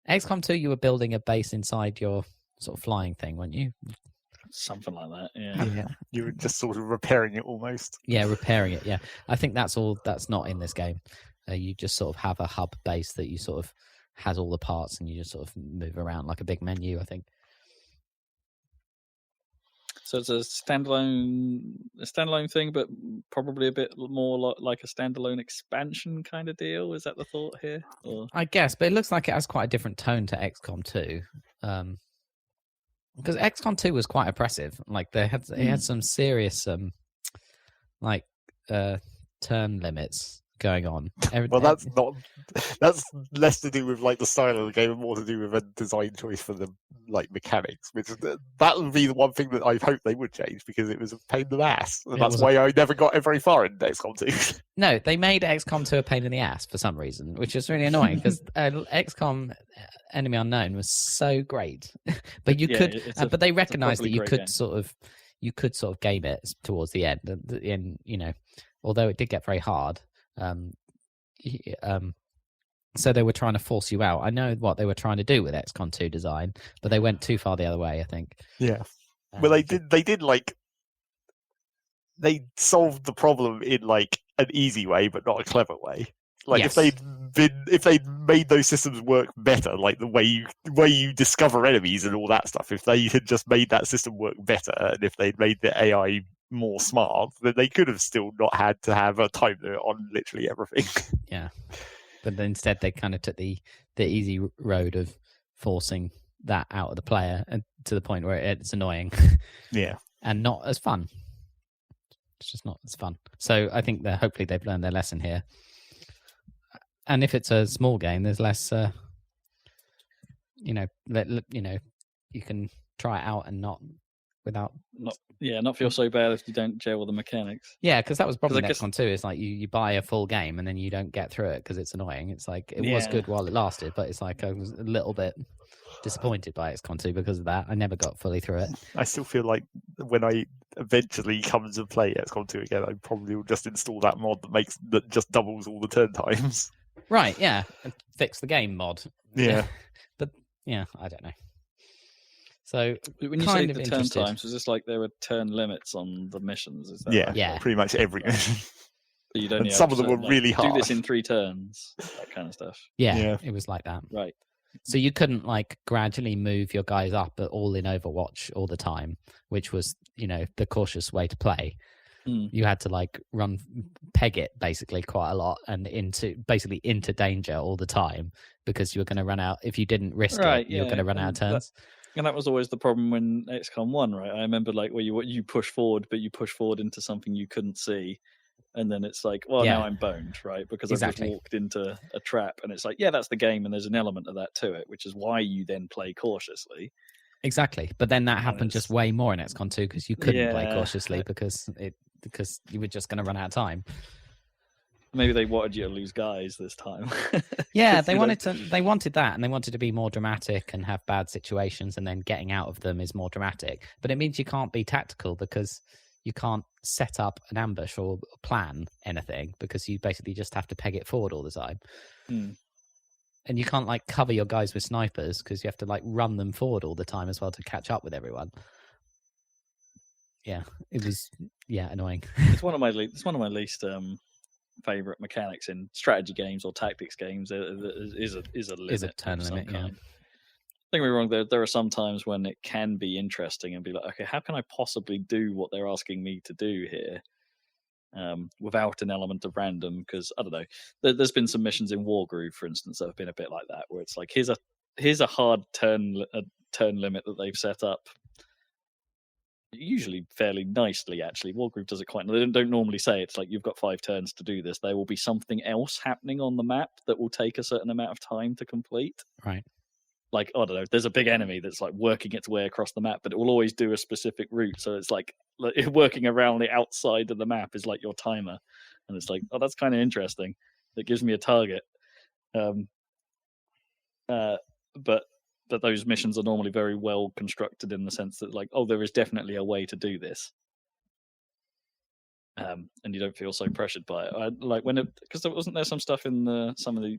XCOM 2, you were building a base inside your sort of flying thing, weren't you? Something like that, yeah. You were just sort of repairing it almost. Yeah, repairing it, yeah. I think that's not in this game. You just sort of have a hub base that you sort of has all the parts and you just sort of move around like a big menu, I think. So it's a standalone thing, but probably a bit more like a standalone expansion kind of deal. Is that the thought here? Or? I guess, but it looks like it has quite a different tone to XCOM 2. Because XCOM 2 was quite oppressive. Like it had some serious turn limits going on. Well, that's less to do with like the style of the game and more to do with a design choice for the like mechanics, which that would be the one thing that I hope they would change, because it was a pain in the ass, and that's why I never got very far in XCOM 2. No, they made XCOM 2 a pain in the ass for some reason, which is really annoying because XCOM Enemy Unknown was so great, but but they recognised that you could sort of game it towards the end, and although it did get very hard. So they were trying to force you out. I know what they were trying to do with XCOM 2 design, but they went too far the other way, I think. Yeah. Well, they solved the problem in like an easy way, but not a clever way. Like if they'd made those systems work better, like the way you discover enemies and all that stuff, if they had just made that system work better, and if they'd made the AI more smart, then they could have still not had to have a time limit on literally everything. Yeah. But then instead they kind of took the easy road of forcing that out of the player, and to the point where it's annoying. Yeah. And not as fun. It's just not as fun. So I think that hopefully they've learned their lesson here. And if it's a small game, there's less, you can try it out and not without. Not feel so bad if you don't gel with the mechanics. Yeah, because that was probably I guess- XCOM 2. It's like you buy a full game and then you don't get through it because it's annoying. It's like it was good while it lasted, but it's like I was a little bit disappointed by XCOM 2 because of that. I never got fully through it. I still feel like when I eventually come to play XCOM 2 again, I probably will just install that mod that just doubles all the turn times. Right, yeah. And fix the game mod. Yeah. But yeah, I don't know. So when you say the turn times, is this like there were turn limits on the missions? Is that Yeah, pretty much every mission. So you don't and some of them were really hard. Do this in 3 turns, that kind of stuff. Yeah, it was like that. Right. So you couldn't like gradually move your guys up at all in Overwatch all the time, which was, the cautious way to play. You had to like peg it basically quite a lot and into danger all the time because you were going to run out. If you didn't risk it, you were going to run out of turns. And that was always the problem when XCOM 1, right? I remember like where you push forward, but you push forward into something you couldn't see. And then it's like, well, now I'm boned, right? Because I've just walked into a trap. And it's like, yeah, that's the game. And there's an element of that to it, which is why you then play cautiously. Exactly. But then that happened just way more in XCOM 2 because you couldn't play cautiously because you were just going to run out of time. Maybe they wanted you to lose guys this time. Yeah, they wanted that, and they wanted to be more dramatic and have bad situations, and then getting out of them is more dramatic. But it means you can't be tactical because you can't set up an ambush or plan anything because you basically just have to peg it forward all the time. And you can't like cover your guys with snipers because you have to like run them forward all the time as well to catch up with everyone. Yeah, it was annoying. It's one of my least favorite mechanics in strategy games or tactics games. Is a limit. Is a turn limit. Yeah. Don't get me wrong. There are some times when it can be interesting and be like, okay, how can I possibly do what they're asking me to do here, without an element of random? Because I don't know. There's been some missions in Wargroove, for instance, that have been a bit like that, where it's like here's a hard turn limit that they've set up. Usually fairly nicely, actually. Wargroove does it quite. They don't normally say it's like you've got 5 turns to do this. There will be something else happening on the map that will take a certain amount of time to complete. Right. Like, I don't know, there's a big enemy that's like working its way across the map, but it will always do a specific route. So it's like working around the outside of the map is like your timer. And it's like, oh, that's kind of interesting. It gives me a target. But those missions are normally very well constructed in the sense that like, oh, there is definitely a way to do this. And you don't feel so pressured by it. Because there wasn't there some stuff in some of the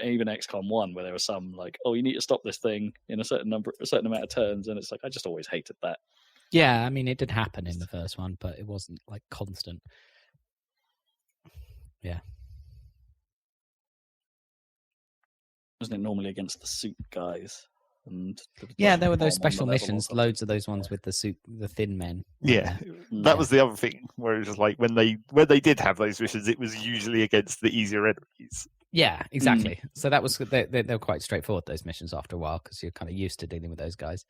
even XCOM 1 where there was some like, oh, you need to stop this thing in a certain amount of turns, and it's like I just always hated that. Yeah, I mean it did happen in the first one, but it wasn't like constant. Yeah. Wasn't it normally against the suit guys? And there were those special missions, loads of those ones with the suit, the thin men. Yeah, that was the other thing where it was just like when they did have those missions, it was usually against the easier enemies. Yeah, exactly. So that was they were quite straightforward, those missions, after a while, because you're kind of used to dealing with those guys.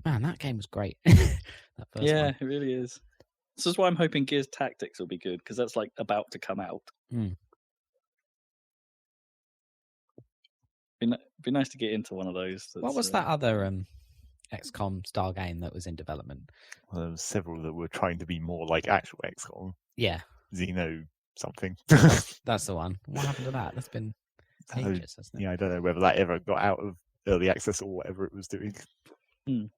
Man, that game was great. That first one. It really is. This is why I'm hoping Gears Tactics will be good, because that's like about to come out. Be nice to get into one of those. What was that other XCOM style game that was in development? Well, there were several that were trying to be more like actual XCOM. Yeah. Xeno something. That's the one. What happened to that? That's been ages, hasn't it? Yeah, I don't know whether that ever got out of early access or whatever it was doing. Don't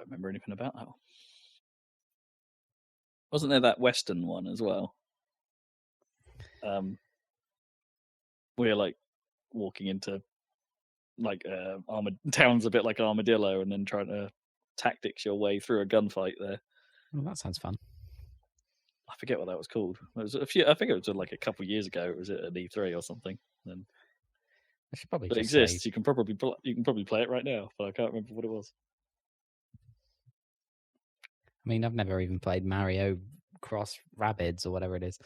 remember anything about that one. Wasn't there that Western one as well? We're like walking into like towns a bit like Armadillo, and then trying to tactics your way through a gunfight there. Well, that sounds fun. I forget what that was called. It was a few. I think it was like a couple of years ago. It was at an E3 or something. And I should probably. It exists. You can probably play it right now, but I can't remember what it was. I mean, I've never even played Mario Cross Rabbids or whatever it is.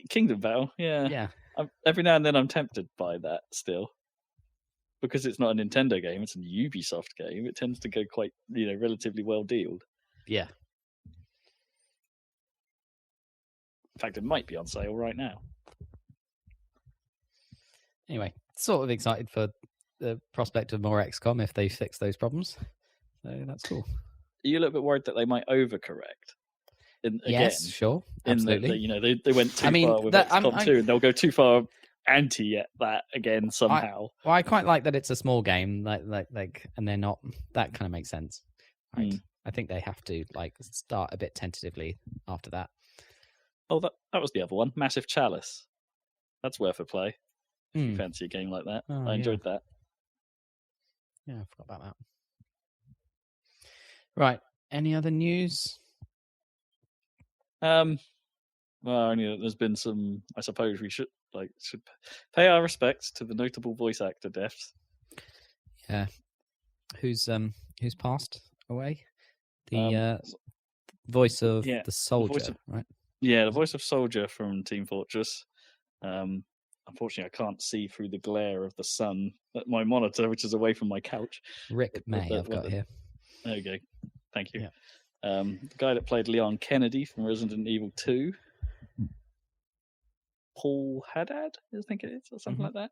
Kingdom Battle, yeah. Yeah. Every now and then I'm tempted by that still. Because it's not a Nintendo game, it's a Ubisoft game. It tends to go quite, relatively well dealed. Yeah. In fact, it might be on sale right now. Anyway, sort of excited for the prospect of more XCOM if they fix those problems. So that's cool. Are you a little bit worried that they might overcorrect? Yes, sure, absolutely. In that, they went too far with XCOM 2, and they'll go too far anti that again somehow. I quite like that it's a small game, like, and they're not. That kind of makes sense, right? I think they have to start a bit tentatively after that. Oh, that was the other one, Massive Chalice. That's worth a play. If you fancy a game like that, I enjoyed that. Yeah, I forgot about that. Right. Any other news? Well, there's been some. I suppose we should pay our respects to the notable voice actor deaths. Yeah. Who's passed away? The voice of the soldier, right? Yeah, the voice of Soldier from Team Fortress. Unfortunately, I can't see through the glare of the sun at my monitor, which is away from my couch. Rick May, I've got here. There you go. Thank you. Yeah. The guy that played Leon Kennedy from Resident Evil 2. Paul Haddad, I think it is, or something like that.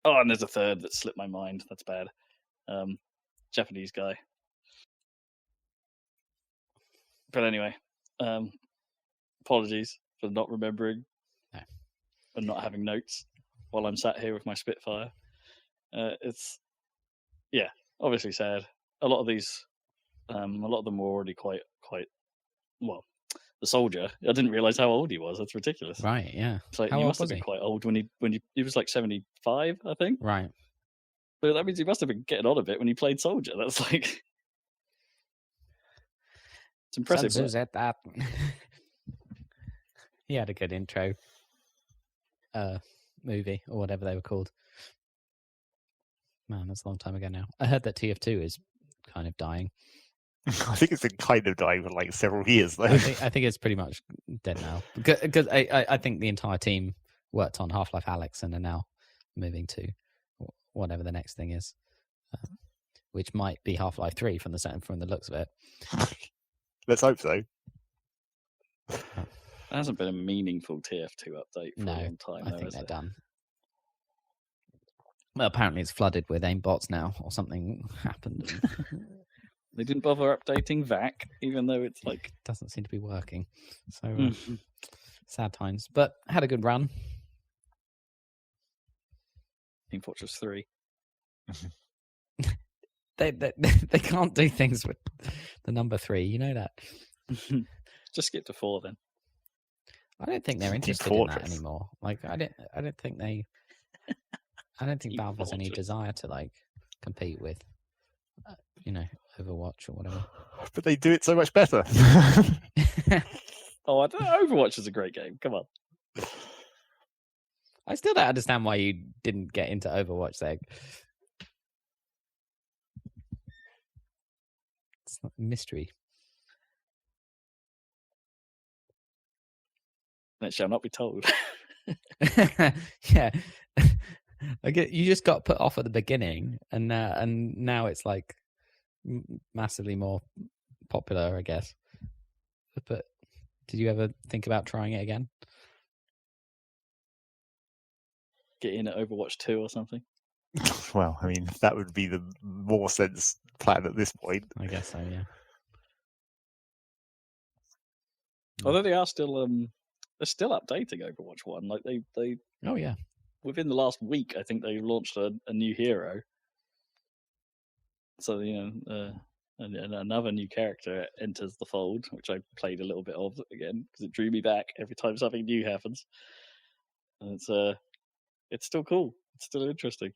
Oh, and there's a third that slipped my mind. That's bad. Japanese guy. But anyway, apologies for not remembering and not having notes while I'm sat here with my Spitfire. It's obviously sad. A lot of them were already quite well. The soldier, I didn't realize how old he was. That's ridiculous. Right? Yeah. It's like, he must have been quite old when he was like 75, I think. Right. But that means he must have been getting on a bit when he played soldier. That's like, it's impressive. That. He had a good intro movie or whatever they were called. Man, that's a long time ago now. I heard that TF2 is kind of dying. I think it's been kind of dying for like several years, though. I think it's pretty much dead now. Because I think the entire team worked on Half-Life Alyx and are now moving to whatever the next thing is, which might be Half-Life 3 from the looks of it. Let's hope so. There hasn't been a meaningful TF2 update for a long time. I think they're done. Well, apparently it's flooded with aimbots now, or something happened. They didn't bother updating VAC, even though it's like doesn't seem to be working. So sad times, but had a good run. Team Fortress 3. They can't do things with the number 3. You know that. Just skip to 4 then. I don't think they're interested in that anymore. Like I don't think Valve has any desire to compete with Overwatch or whatever. But they do it so much better. Oh, I don't know. Overwatch is a great game. Come on. I still don't understand why you didn't get into Overwatch there. It's not a mystery. It shall not be told. Yeah. You just got put off at the beginning, and now it's like massively more popular, I guess. But did you ever think about trying it again? Get in at Overwatch 2 or something? Well, I mean, that would be the more sense plan at this point. I guess so, yeah. Although they are still they're still updating Overwatch 1. Like they oh yeah. Within the last week, I think they launched a new hero. So and another new character enters the fold, which I played a little bit of again because it drew me back every time something new happens. And it's still cool. It's still interesting.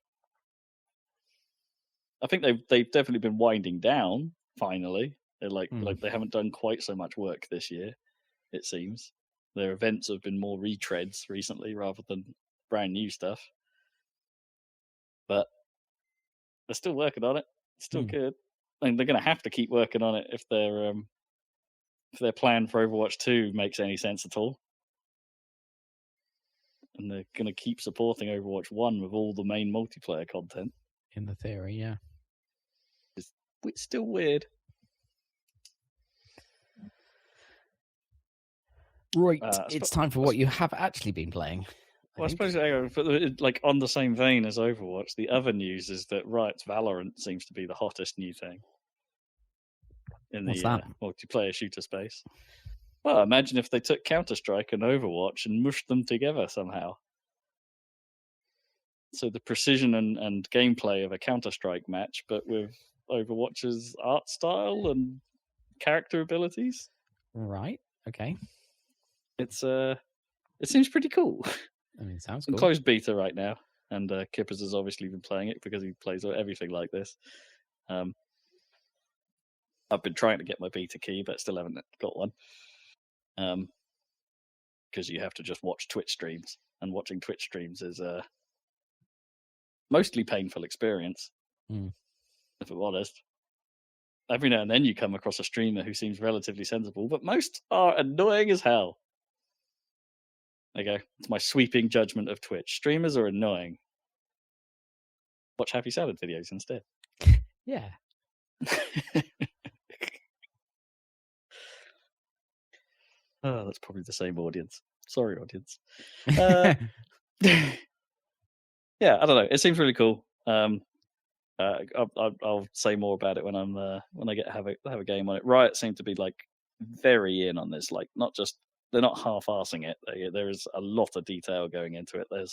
I think they've definitely been winding down. Finally, they're like they haven't done quite so much work this year. It seems their events have been more retreads recently rather than brand new stuff. But they're still working on it. It's still good. And they're going to have to keep working on it if their plan for Overwatch 2 makes any sense at all. And they're going to keep supporting Overwatch 1 with all the main multiplayer content. In the theory, yeah. It's still weird. Right, it's time for what you have actually been playing. Well, I suppose, like on the same vein as Overwatch, the other news is that Riot's Valorant seems to be the hottest new thing in the multiplayer shooter space. Well, imagine if they took Counter-Strike and Overwatch and mushed them together somehow. So the precision and gameplay of a Counter-Strike match, but with Overwatch's art style and character abilities. Right. Okay. It seems pretty cool. I mean, it sounds in cool. Closed beta right now, and Kippers has obviously been playing it because he plays everything like this. I've been trying to get my beta key, but still haven't got one. Because you have to just watch Twitch streams, and watching Twitch streams is a mostly painful experience, if I'm honest. Every now and then you come across a streamer who seems relatively sensible, but most are annoying as hell. There you go. It's my sweeping judgment of Twitch. Streamers are annoying. Watch Happy Salad videos instead. Yeah. Oh, that's probably the same audience. Sorry, audience. Yeah, I don't know. It seems really cool. I'll say more about it when I get have a game on it. Riot seem to be like very in on this. Like, not just they're not half-arsing it. There is a lot of detail going into it. They're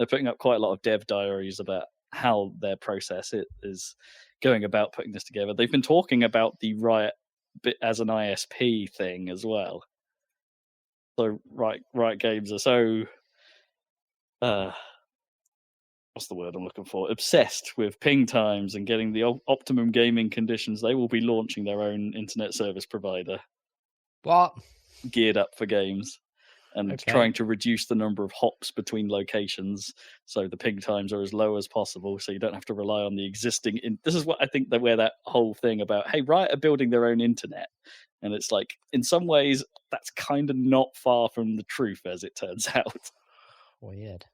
putting up quite a lot of dev diaries about how their process is going about putting this together. They've been talking about the Riot bit as an ISP thing as well. So Riot Games are so what's the word I'm looking for? Obsessed with ping times and getting the optimum gaming conditions. They will be launching their own internet service provider. What? Geared up for games and trying to reduce the number of hops between locations so the ping times are as low as possible, so you don't have to rely on the existing. This is what I think where that whole thing about, hey, Riot are building their own internet. And it's like, in some ways, that's kind of not far from the truth, as it turns out. Weird.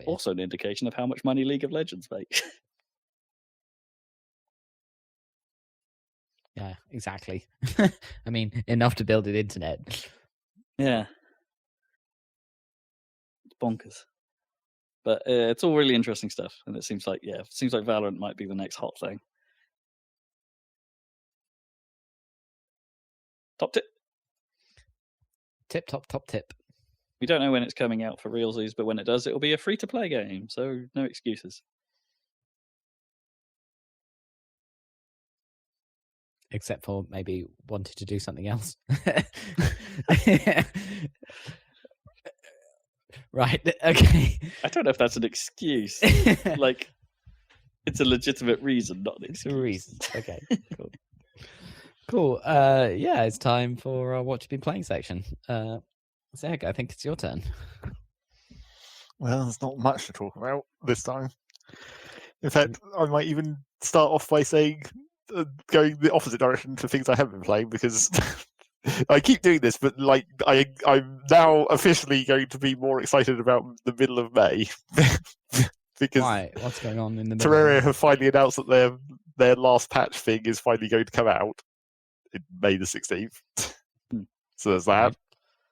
Also an indication of how much money League of Legends make. Yeah, exactly. I mean, enough to build an internet. Yeah. It's bonkers. But it's all really interesting stuff. And it seems like Valorant might be the next hot thing. Top tip. Top tip. We don't know when it's coming out for realsies, but when it does, it'll be a free-to-play game, so no excuses. Except for maybe wanting to do something else. Right, okay. I don't know if that's an excuse. Like, it's a legitimate reason, not an excuse. It's a reason. Okay, cool. Yeah, it's time for what you've been playing section. Zeg, I think it's your turn. Well, there's not much to talk about this time. In fact, I might even start off by saying going the opposite direction to things I haven't been playing, because I keep doing this, but like I'm now officially going to be more excited about the middle of May. Because why? What's going on in the middle? Terraria have finally announced that their last patch thing is finally going to come out in May the 16th. So there's that. Right.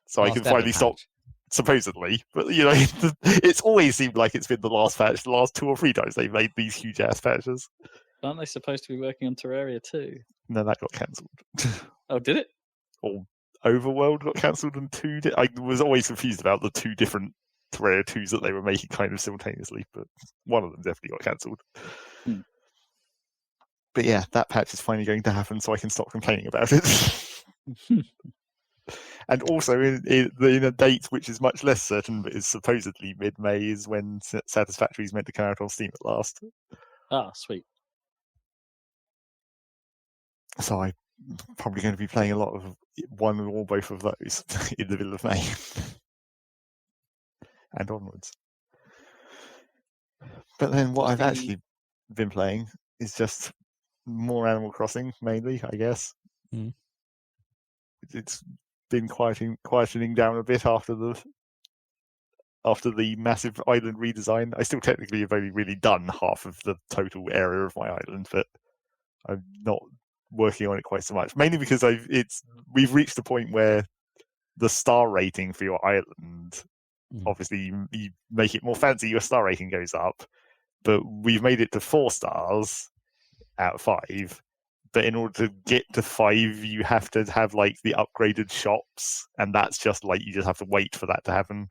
So I can finally stop, supposedly. But, you know, it's always seemed like it's been the last patch. The last 2 or 3 times they've made these huge-ass patches. Aren't they supposed to be working on Terraria too? No, that got cancelled. Oh, did it? Or Overworld got cancelled and 2 I was always confused about the 2 different Terraria 2s that they were making kind of simultaneously, but one of them definitely got cancelled. But yeah, that patch is finally going to happen, so I can stop complaining about it. And also, in a date which is much less certain, but is supposedly mid-May, is when Satisfactory is meant to come out on Steam at last. Ah, sweet. So I'm probably going to be playing a lot of one or both of those in the middle of May. And onwards. But then what I've actually been playing is just more Animal Crossing, mainly, I guess. It's been quietening down a bit after the massive island redesign. I still technically have only really done half of the total area of my island, but I'm not working on it quite so much. Mainly because we've reached the point where the star rating for your island, obviously you make it more fancy, your star rating goes up. But we've made it to 4 stars out of 5. But in order to get to 5, you have to have like the upgraded shops, and that's just like you just have to wait for that to happen.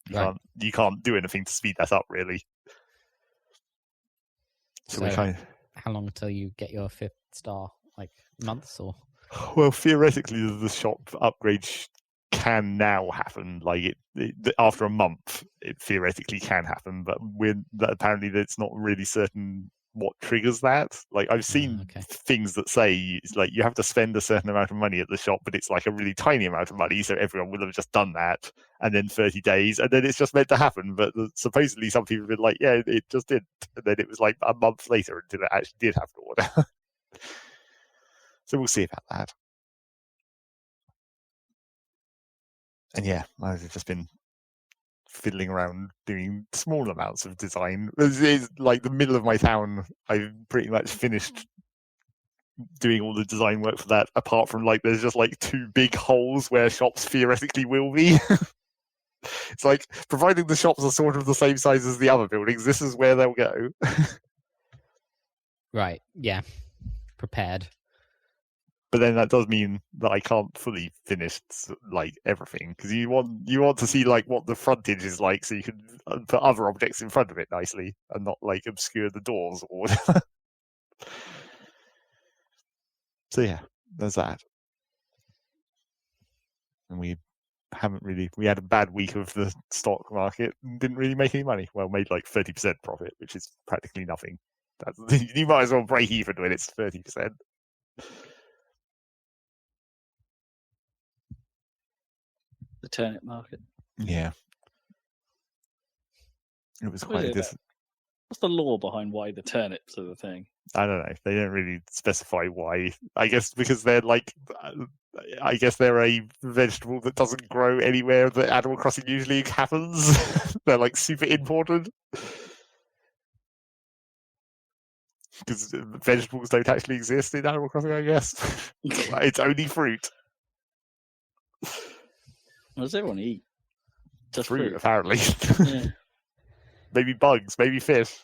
You can't do anything to speed that up, really. So we kind of... How long until you get your 5th star? Like months or? Well, theoretically, the shop upgrade can now happen. Like after a month, it theoretically can happen, but apparently it's not really certain what triggers that. Like I've seen things that say it's like you have to spend a certain amount of money at the shop, but it's like a really tiny amount of money, so everyone will have just done that, and then 30 days, and then it's just meant to happen. But supposedly some people have been like, yeah, it just did, and then it was like a month later until it actually did have to order. So we'll see about that. And yeah, I've just been fiddling around doing small amounts of design. It's like the middle of my town. I've pretty much finished doing all the design work for that, apart from like there's just like 2 big holes where shops theoretically will be. It's like, providing the shops are sort of the same size as the other buildings, this is where they'll go. Right, yeah. Prepared. But then that does mean that I can't fully finish like everything, because you want to see like what the frontage is like, so you can put other objects in front of it nicely and not like obscure the doors or whatever. So yeah, there's that. And we had a bad week of the stock market and didn't really make any money. Well, made like 30% profit, which is practically nothing. You might as well break even when it's 30%. The turnip market. Yeah. It was quite What's the law behind why the turnips are the thing? I don't know. They don't really specify why. I guess because they're like, I guess they're a vegetable that doesn't grow anywhere that Animal Crossing usually happens. They're like super imported. Because vegetables don't actually exist in Animal Crossing, I guess. It's only fruit. What does everyone eat? Just fruit. Apparently. Yeah. Maybe bugs, maybe fish.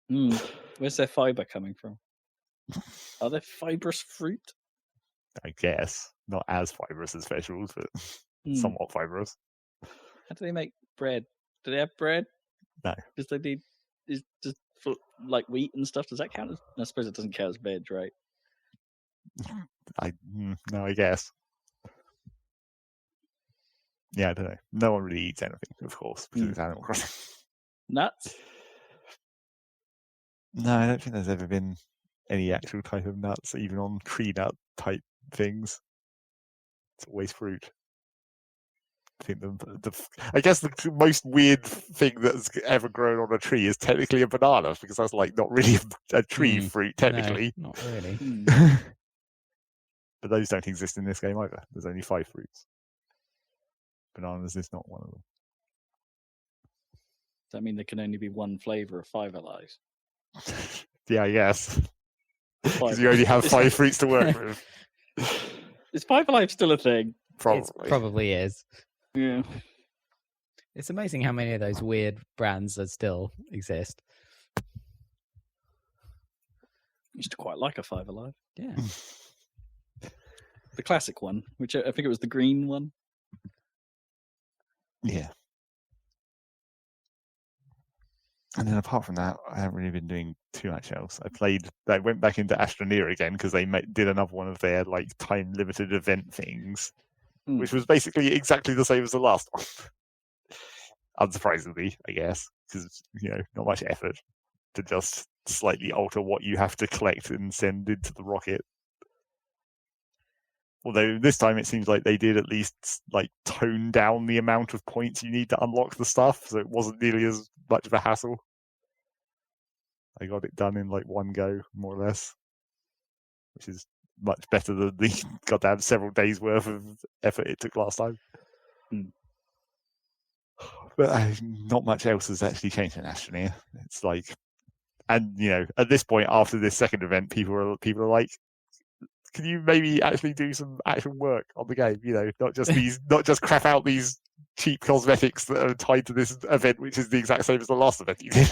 Where's their fibre coming from? Are they fibrous fruit? I guess. Not as fibrous as vegetables, but somewhat fibrous. How do they make bread? Do they have bread? No. Because they need just for, like wheat and stuff. Does that count as? I suppose it doesn't count as veg, right? No, I guess. Yeah, I don't know. No one really eats anything, of course, because it's Animal Crossing. Nuts? No, I don't think there's ever been any actual type of nuts, even on tree nut type things. It's always fruit. I think I guess the most weird thing that's ever grown on a tree is technically a banana, because that's like not really a tree fruit technically. No, not really. But those don't exist in this game either. There's only 5 fruits. Bananas is not one of them. Does that mean there can only be one flavour of 5 Alive? Yeah, I guess. Because you only have 5 fruits to work with. Is 5 Alive still a thing? Probably. It probably is. Yeah. It's amazing how many of those weird brands that still exist. Used to quite like a 5 Alive. Yeah. The classic one, which I think it was the green one. Yeah. And then apart from that, I haven't really been doing too much else. I went back into Astroneer again because they did another one of their like time limited event things, which was basically exactly the same as the last one. Unsurprisingly, I guess, because not much effort to just slightly alter what you have to collect and send into the rocket. Although this time it seems like they did at least like tone down the amount of points you need to unlock the stuff, so it wasn't nearly as much of a hassle. I got it done in like one go, more or less, which is much better than the goddamn several days worth of effort it took last time. But not much else has actually changed in Astroneer. It's like, and at this point after this second event, people are like, can you maybe actually do some actual work on the game? Not just crap out these cheap cosmetics that are tied to this event, which is the exact same as the last event you did.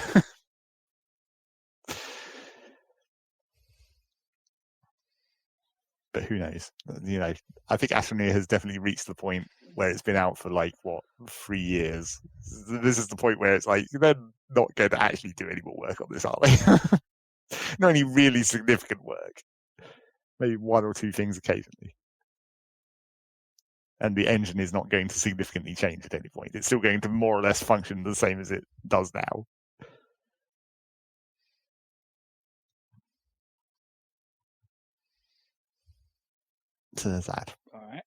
But who knows? I think Astroneer has definitely reached the point where it's been out for 3 years. This is the point where it's like they're not going to actually do any more work on this, are they? Not any really significant work. Maybe one or two things occasionally. And the engine is not going to significantly change at any point. It's still going to more or less function the same as it does now. So there's that. All right.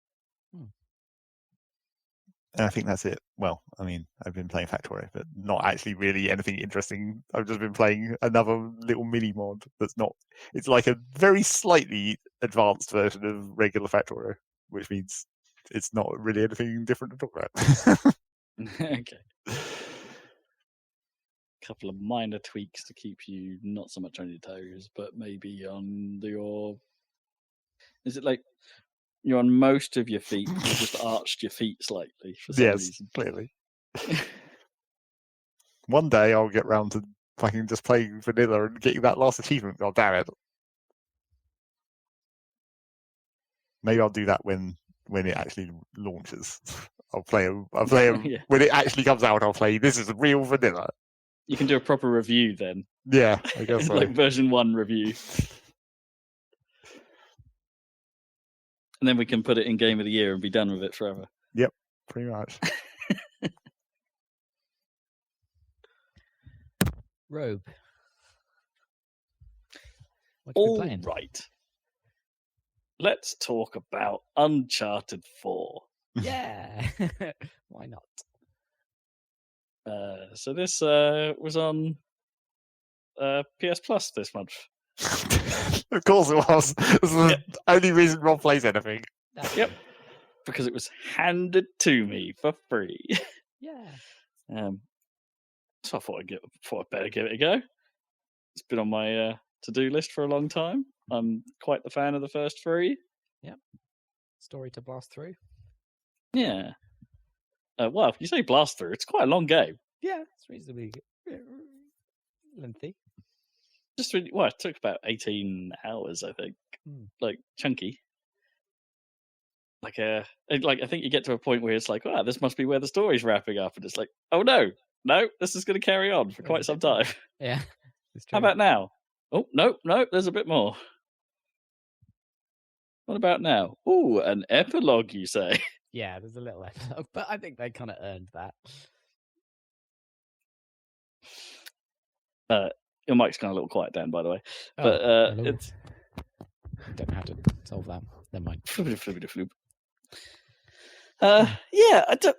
And I think that's it. Well, I mean, I've been playing Factorio, but not actually really anything interesting. I've just been playing another little mini mod that's not. It's like a very slightly advanced version of regular Factorio, which means it's not really anything different to talk about. Okay. Couple of minor tweaks to keep you not so much on your toes, but maybe on your. Is it like you're on most of your feet? You just arched your feet slightly for some reason. Clearly. One day I'll get round to fucking just playing vanilla and getting that last achievement. God damn it! Maybe I'll do that when it actually launches. I'll play him Yeah. when it actually comes out. I'll play. This is a real vanilla. You can do a proper review then. Yeah, I guess so. Like version 1 review. And then we can put it in Game of the Year and be done with it forever. Yep, pretty much. Robe. What you been All playing? right. Let's talk about Uncharted 4. Yeah. Why not? So this was on PS Plus this month. Of course it was. This is the only reason Rob plays anything. Yep. Because it was handed to me for free. Yeah. So I thought I'd better give it a go. It's been on my to-do list for a long time. I'm quite the fan of the first 3. Yep. Story to blast through. Yeah. Well, if you say blast through, it's quite a long game. Yeah, it's reasonably lengthy. Just really, well, it took about 18 hours, I think. Like chunky. I think you get to a point where it's like, wow, this must be where the story's wrapping up, and it's like, oh no, this is going to carry on for quite some time. Yeah. How about now? Oh no, there's a bit more. What about now? Ooh, an epilogue, you say? Yeah, there's a little epilogue, but I think they kind of earned that. Your mic's gone a little quiet, Dan, by the way. But it's. I don't know how to solve that. Never mind. Yeah, I don't.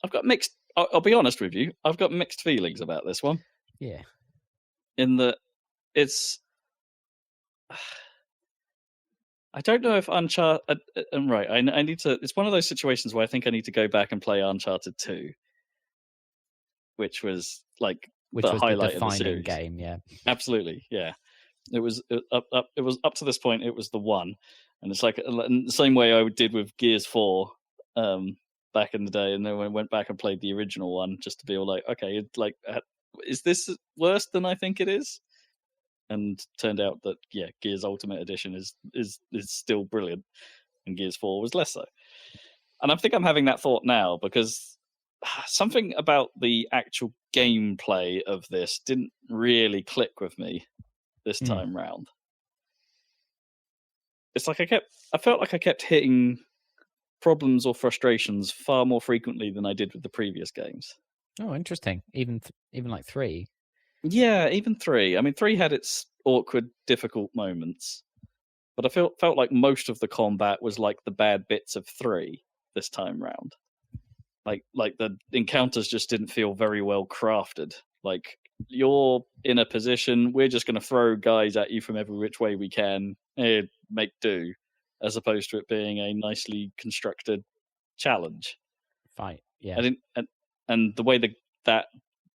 I've got mixed. I'll be honest with you. I've got mixed feelings about this one. Yeah. In that it's. I don't know if Uncharted. I'm right. I need to. It's one of those situations where I think I need to go back and play Uncharted 2, which was like the highlight of the series. Game. Yeah, absolutely. Yeah, it was It was up to this point. It was the one, and it's like in the same way I did with Gears 4 back in the day, and then I went back and played the original one just to be all like, okay, is this worse than I think it is? And turned out that Gears Ultimate Edition is still brilliant, and Gears 4 was less so. And I think I'm having that thought now because something about the actual gameplay of this didn't really click with me this time round. It's like I felt like I kept hitting problems or frustrations far more frequently than I did with the previous games. Oh, interesting. Even like 3. Yeah, even 3. I mean, 3 had its awkward, difficult moments, but I felt like most of the combat was like the bad bits of 3 this time round. Like the encounters just didn't feel very well crafted. Like, you're in a position, we're just going to throw guys at you from every which way we can, make do, as opposed to it being a nicely constructed challenge. Fight, yeah. And the way that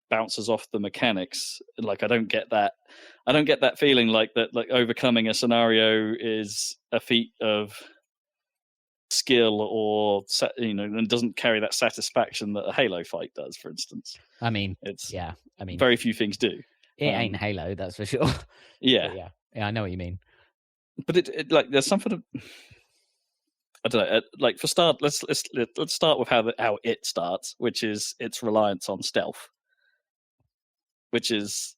bounces off the mechanics. Like I don't get that feeling like that. Like overcoming a scenario is a feat of skill, or and doesn't carry that satisfaction that a Halo fight does, for instance. I mean, it's very few things do. It ain't Halo, that's for sure. Yeah, I know what you mean. But it like there's something of, I don't know. Like for start, let's start with how it starts, which is its reliance on stealth, which is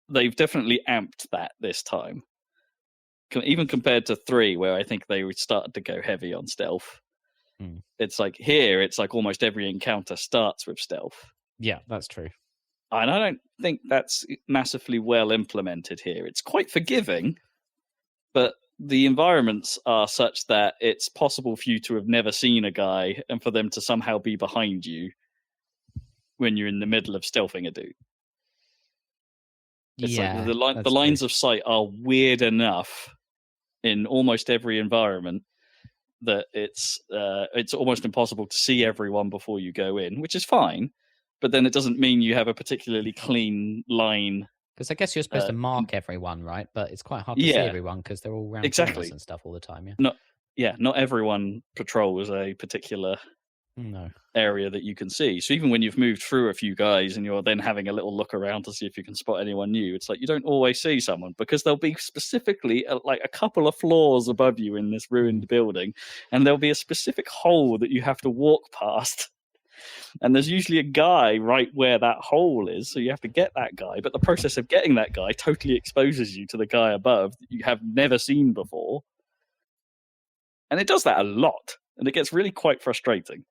they've definitely amped that this time. Even compared to 3, where I think they started to go heavy on stealth. It's like here, it's like almost every encounter starts with stealth. Yeah, that's true. And I don't think that's massively well implemented here. It's quite forgiving, but the environments are such that it's possible for you to have never seen a guy and for them to somehow be behind you when you're in the middle of stealthing a dude. It's like the lines of sight are weird enough in almost every environment that it's almost impossible to see everyone before you go in, which is fine. But then it doesn't mean you have a particularly clean line. Because I guess you're supposed to mark everyone, right? But it's quite hard to see everyone because they're all around corners and stuff all the time. Not everyone patrols a particular area that you can see. So even when you've moved through a few guys and you're then having a little look around to see if you can spot anyone new, it's like you don't always see someone because they'll be specifically like a couple of floors above you in this ruined building, and there'll be a specific hole that you have to walk past. And there's usually a guy right where that hole is, so you have to get that guy. But the process of getting that guy totally exposes you to the guy above that you have never seen before. And it does that a lot, and it gets really quite frustrating.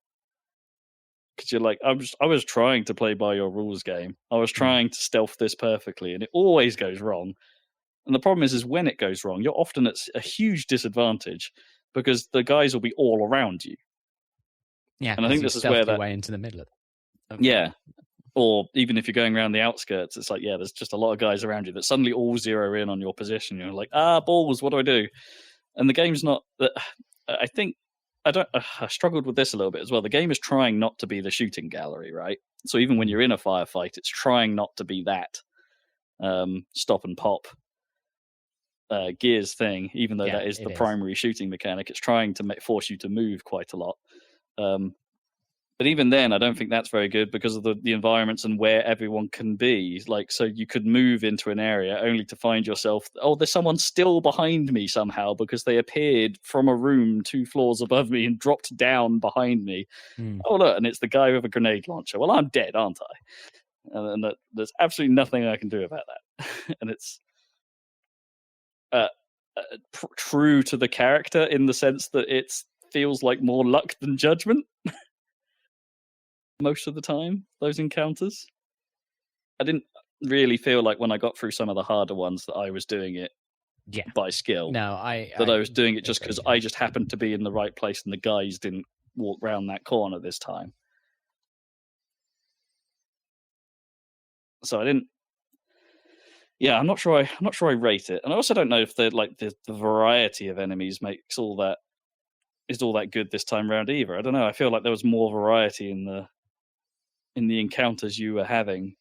Because you're like, I was trying to play by your rules game. I was trying to stealth this perfectly, and it always goes wrong. And the problem is when it goes wrong, you're often at a huge disadvantage because the guys will be all around you. Yeah, and I think this is where that way into the middle of it. Yeah, or even if you're going around the outskirts, it's like there's just a lot of guys around you that suddenly all zero in on your position. You're like, balls, what do I do? And the game's not that. I think I struggled with this a little bit as well. The game is trying not to be the shooting gallery, right? So even when you're in a firefight, it's trying not to be that stop and pop Gears thing, even though that is the primary shooting mechanic. It's trying to force you to move quite a lot. But even then, I don't think that's very good because of the environments and where everyone can be. Like, so you could move into an area only to find yourself, there's someone still behind me somehow because they appeared from a room 2 floors above me and dropped down behind me. Oh, look, and it's the guy with a grenade launcher. Well, I'm dead, aren't I? And there's absolutely nothing I can do about that. And it's true to the character in the sense that it feels like more luck than judgment. Most of the time, those encounters. I didn't really feel like when I got through some of the harder ones that I was doing it by skill. No, I was doing it just because I just happened to be in the right place and the guys didn't walk round that corner this time. So I didn't. Yeah, I'm not sure I rate it, and I also don't know if the variety of enemies is all that good this time round either. I don't know. I feel like there was more variety in the encounters you were having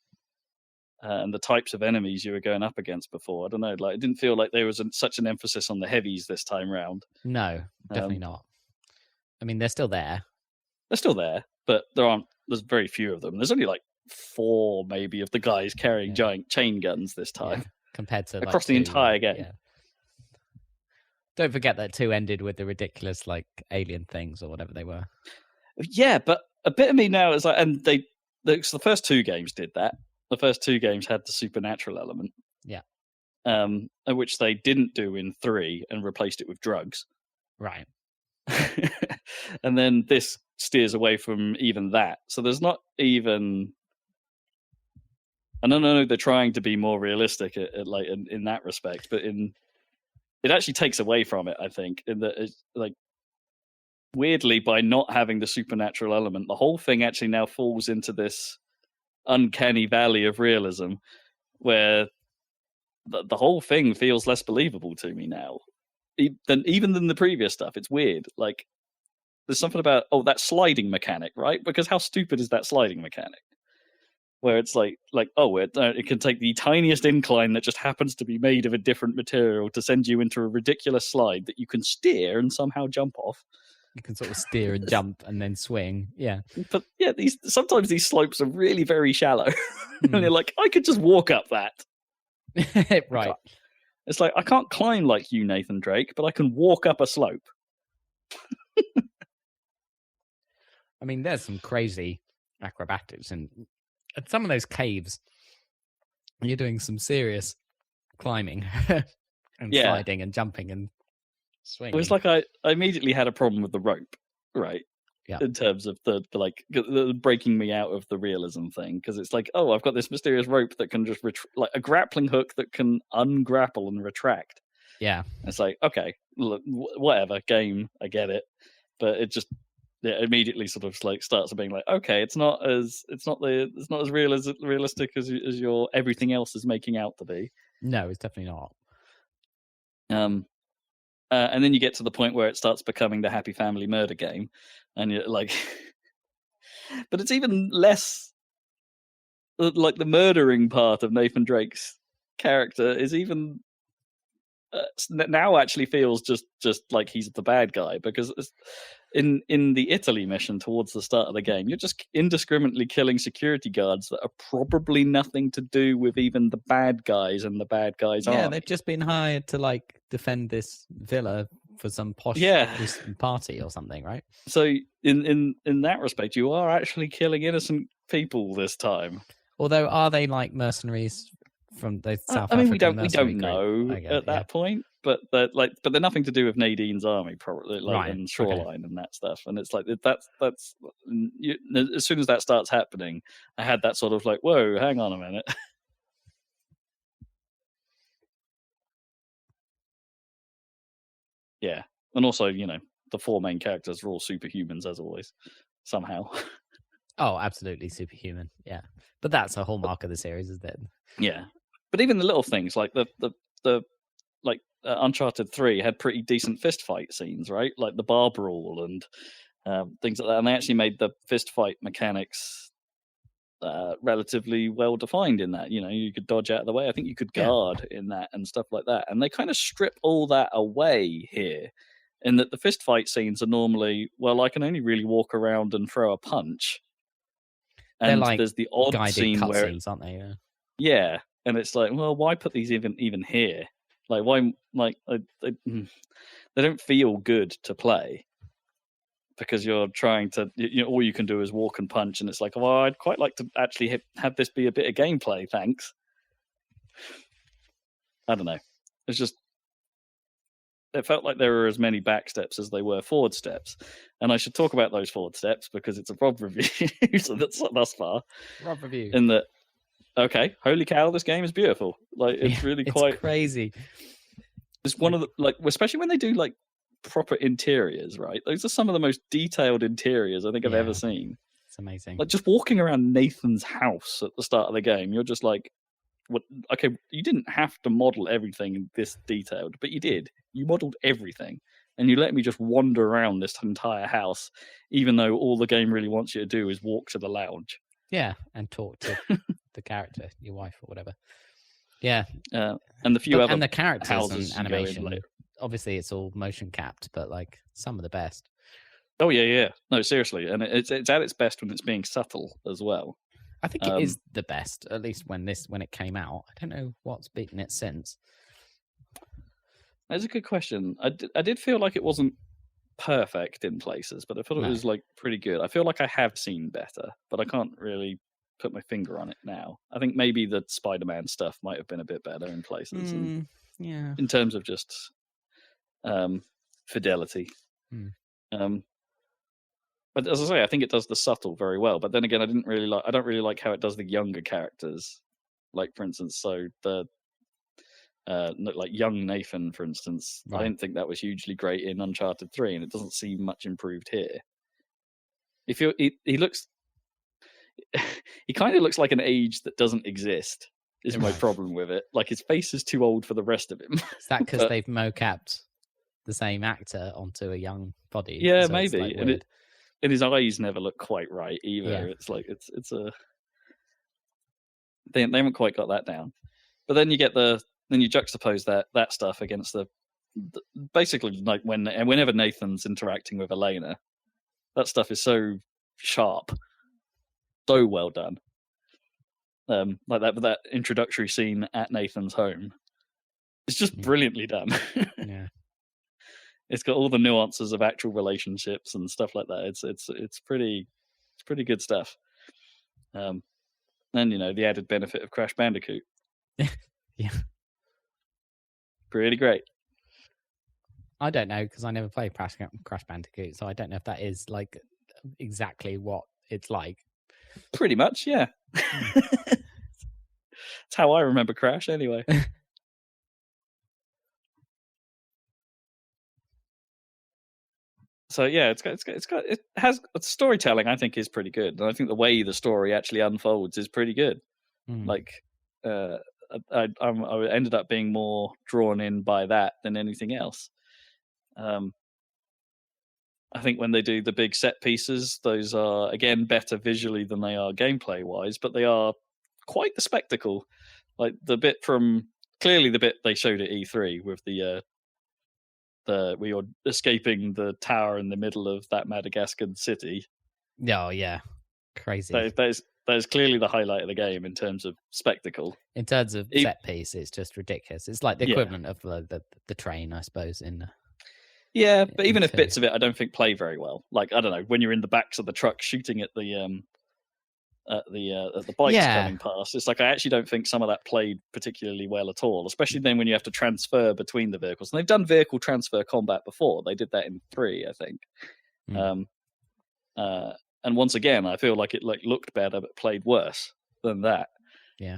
and the types of enemies you were going up against before. I don't know. Like, it didn't feel like there was such an emphasis on the heavies this time round. No, definitely not. I mean, they're still there. They're still there, but there's very few of them. There's only like 4 maybe of the guys carrying giant chain guns this time. Compared to across the entire game. Yeah. Don't forget that 2 ended with the ridiculous alien things or whatever they were. Yeah, but a bit of me now is like, and the first 2 games did that. The first 2 games had the supernatural element. Yeah. Which they didn't do in 3 and replaced it with drugs. Right. And then this steers away from even that. So there's not even. I don't know. They're trying to be more realistic in that respect, but it actually takes away from it. I think in that weirdly, by not having the supernatural element, the whole thing actually now falls into this uncanny valley of realism where the whole thing feels less believable to me now even than the previous stuff. It's weird. Like, there's something about that sliding mechanic, right? Because how stupid is that sliding mechanic? where it's like it can take the tiniest incline that just happens to be made of a different material to send you into a ridiculous slide that you can steer and somehow jump off. You can sort of steer and jump and then swing. Yeah. But yeah, sometimes these slopes are really very shallow. And you're like, I could just walk up that. Right. It's like, I can't climb like you, Nathan Drake, but I can walk up a slope. I mean, there's some crazy acrobatics and at some of those caves. You're doing some serious climbing and sliding and jumping and swinging. It was like I immediately had a problem with the rope, right? Yeah. In terms of the breaking me out of the realism thing, because it's like, oh, I've got this mysterious rope that can just like a grappling hook that can ungrapple and retract. Yeah. It's like, okay, look, whatever, game, I get it, but it just immediately sort of like starts being like, okay, it's not as realistic as your everything else is making out to be. No, it's definitely not. And then you get to the point where it starts becoming the Happy Family murder game, and you're like, but it's even less like the murdering part of Nathan Drake's character is even now actually feels just like he's the bad guy, because in the Italy mission towards the start of the game, you're just indiscriminately killing security guards that are probably nothing to do with even the bad guys and the bad guys. Yeah, they've just been hired to like defend this villa for some posh party or something, right? So in that respect, you are actually killing innocent people this time. Although, are they like mercenaries from the South I mean, African we don't know at that point, but they're nothing to do with Nadine's army, probably, like and Shoreline and that stuff. And it's like that's as soon as that starts happening, I had that sort of like, whoa, hang on a minute. Yeah, and also, the four main characters are all superhumans as always, somehow. Oh, absolutely superhuman. Yeah, but that's a hallmark of the series, isn't it? Yeah, but even the little things like the Uncharted 3 had pretty decent fist fight scenes, right? Like the bar brawl and things like that. And they actually made the fist fight mechanics relatively well defined in that. You could dodge out of the way. I think you could guard in that and stuff like that. And they kind of strip all that away here, in that the fist fight scenes are normally, well, I can only really walk around and throw a punch. And they're like there's the odd guided scene where scenes, aren't they? Yeah, and it's like, well, why put these even here? Like, why? Like, they don't feel good to play, because you're trying to. All you can do is walk and punch, and it's like, well, I'd quite like to actually have this be a bit of gameplay, thanks. I don't know. It's just, it felt like there were as many back steps as they were forward steps, and I should talk about those forward steps because it's a Rob review. So that's thus far. Rob review. In that. Okay, holy cow, this game is beautiful. Like, it's really quite crazy. It's one of the, like, especially when they do like proper interiors, right? Those are some of the most detailed interiors I think I've ever seen. It's amazing. Like, just walking around Nathan's house at the start of the game, you're just like, what? Okay, you didn't have to model everything this detailed, but you did. You modeled everything, and you let me just wander around this entire house, even though all the game really wants you to do is walk to the lounge. Yeah, and talk to the character, your wife or whatever. Yeah, and the characters and animation. Obviously, it's all motion capped, but like some of the best. Oh yeah. No, seriously, and it's at its best when it's being subtle as well. I think it is the best, at least when it came out. I don't know what's beaten it since. That's a good question. I did feel like it wasn't perfect in places, but I thought it was like pretty good. I feel like I have seen better, but I can't really put my finger on it now. I think maybe the Spider-Man stuff might have been a bit better in places, and in terms of just fidelity. But as I say, I think it does the subtle very well. But then again, I don't really like how it does the younger characters. Like, for instance, so the like young Nathan, for instance, I didn't think that was hugely great in Uncharted 3, and it doesn't seem much improved here. He looks, he kind of looks like an age that doesn't exist. Is my problem with it. Like, his face is too old for the rest of him. Is that because they've mocapped the same actor onto a young body? Yeah, so maybe. Like and his eyes never look quite right either. Yeah. It's like it's a. They haven't quite got that down. But then you juxtapose that stuff against the basically like whenever Nathan's interacting with Elena, that stuff is so sharp, so well done. Like that introductory scene at Nathan's home, it's just brilliantly done. Yeah, it's got all the nuances of actual relationships and stuff like that. It's pretty good stuff. And the added benefit of Crash Bandicoot. yeah. Pretty great. I don't know because I never played Crash Bandicoot, so I don't know if that is like exactly what it's like. Pretty much, yeah. That's how I remember Crash, anyway. So yeah, it has storytelling. I think is pretty good, and I think the way the story actually unfolds is pretty good. Like, I ended up being more drawn in by that than anything else. I think when they do the big set pieces, those are again better visually than they are gameplay wise, but they are quite the spectacle. Like the bit they showed at E3 with where you're escaping the tower in the middle of that Madagascar city. Oh yeah, crazy. That is clearly the highlight of the game in terms of spectacle. In terms of set piece, it's just ridiculous. It's like the equivalent of the train, I suppose. Yeah, but even if bits of it I don't think play very well. Like, I don't know, when you're in the backs of the truck shooting at the bikes coming past, it's like I actually don't think some of that played particularly well at all, especially then when you have to transfer between the vehicles. And they've done vehicle transfer combat before. They did that in 3, I think. And once again, I feel like it looked better but played worse than that. Yeah.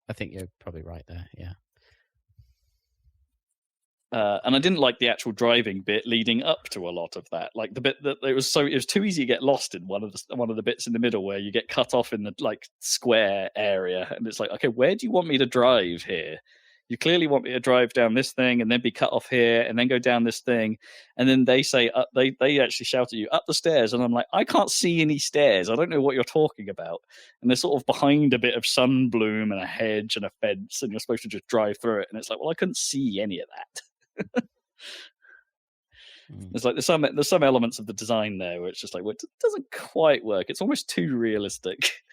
I think you're probably right there. Yeah. And I didn't like the actual driving bit leading up to a lot of that. Like the bit that it was too easy to get lost in one of the bits in the middle where you get cut off in the like square area, and it's like, okay, where do you want me to drive here? You clearly want me to drive down this thing and then be cut off here and then go down this thing, and then they say they actually shout at you up the stairs, and I'm like, I can't see any stairs. I don't know what you're talking about. And they're sort of behind a bit of sunbloom and a hedge and a fence, and you're supposed to just drive through it. And it's like, well, I couldn't see any of that. It's like there's some elements of the design there where it's just like, well, it doesn't quite work. It's almost too realistic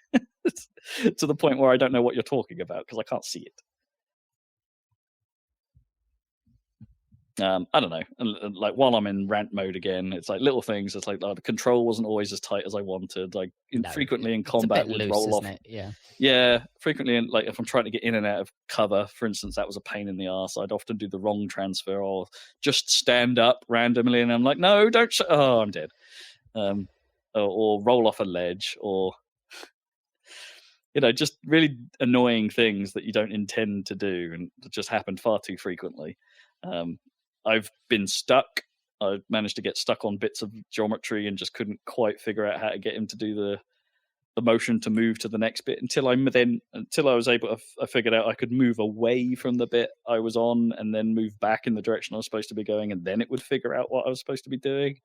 to the point where I don't know what you're talking about because I can't see it. I don't know. And like while I'm in rant mode again, it's like little things. It's like the control wasn't always as tight as I wanted. Like frequently in combat would loose, roll off. Yeah. Yeah, frequently like if I'm trying to get in and out of cover, for instance, that was a pain in the arse. I'd often do the wrong transfer or just stand up randomly, and I'm like, no, don't. Oh, I'm dead. Or roll off a ledge, or just really annoying things that you don't intend to do, and it just happened far too frequently. I've been stuck. I managed to get stuck on bits of geometry and just couldn't quite figure out how to get him to do the motion to move to the next bit until I was able to. I figured out I could move away from the bit I was on and then move back in the direction I was supposed to be going, and then it would figure out what I was supposed to be doing.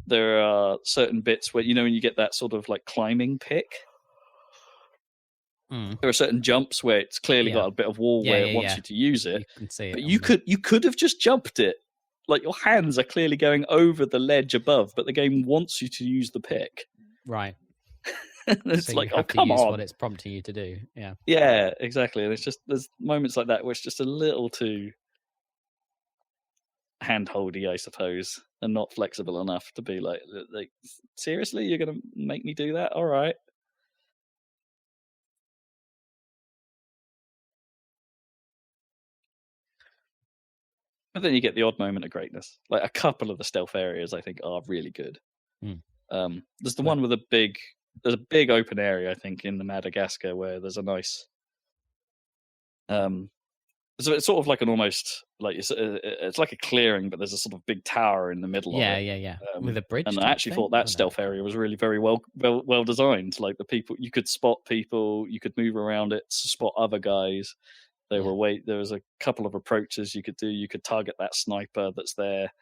There are certain bits where when you get that sort of like climbing pick. There are certain jumps where it's clearly got a bit of wall where it wants you to use it. You can see it, but you could have just jumped it. Like your hands are clearly going over the ledge above, but the game wants you to use the pick. Right. It's so like, you have oh, come use on. What it's prompting you to do. Yeah. Yeah, exactly. And there's moments like that where it's just a little too handholdy, I suppose, and not flexible enough to be like seriously, you're going to make me do that? All right. But then you get the odd moment of greatness. Like a couple of the stealth areas, I think, are really good. There's the one with there's a big open area, I think, in the Madagascar where there's a nice. So it's sort of like an almost like it's like a clearing, but there's a sort of big tower in the middle of it. Yeah. With a bridge. And I actually thought that stealth area was really very well designed. Like the people, you could spot people, you could move around it to spot other guys. There was a couple of approaches you could do. You could target that sniper that's there,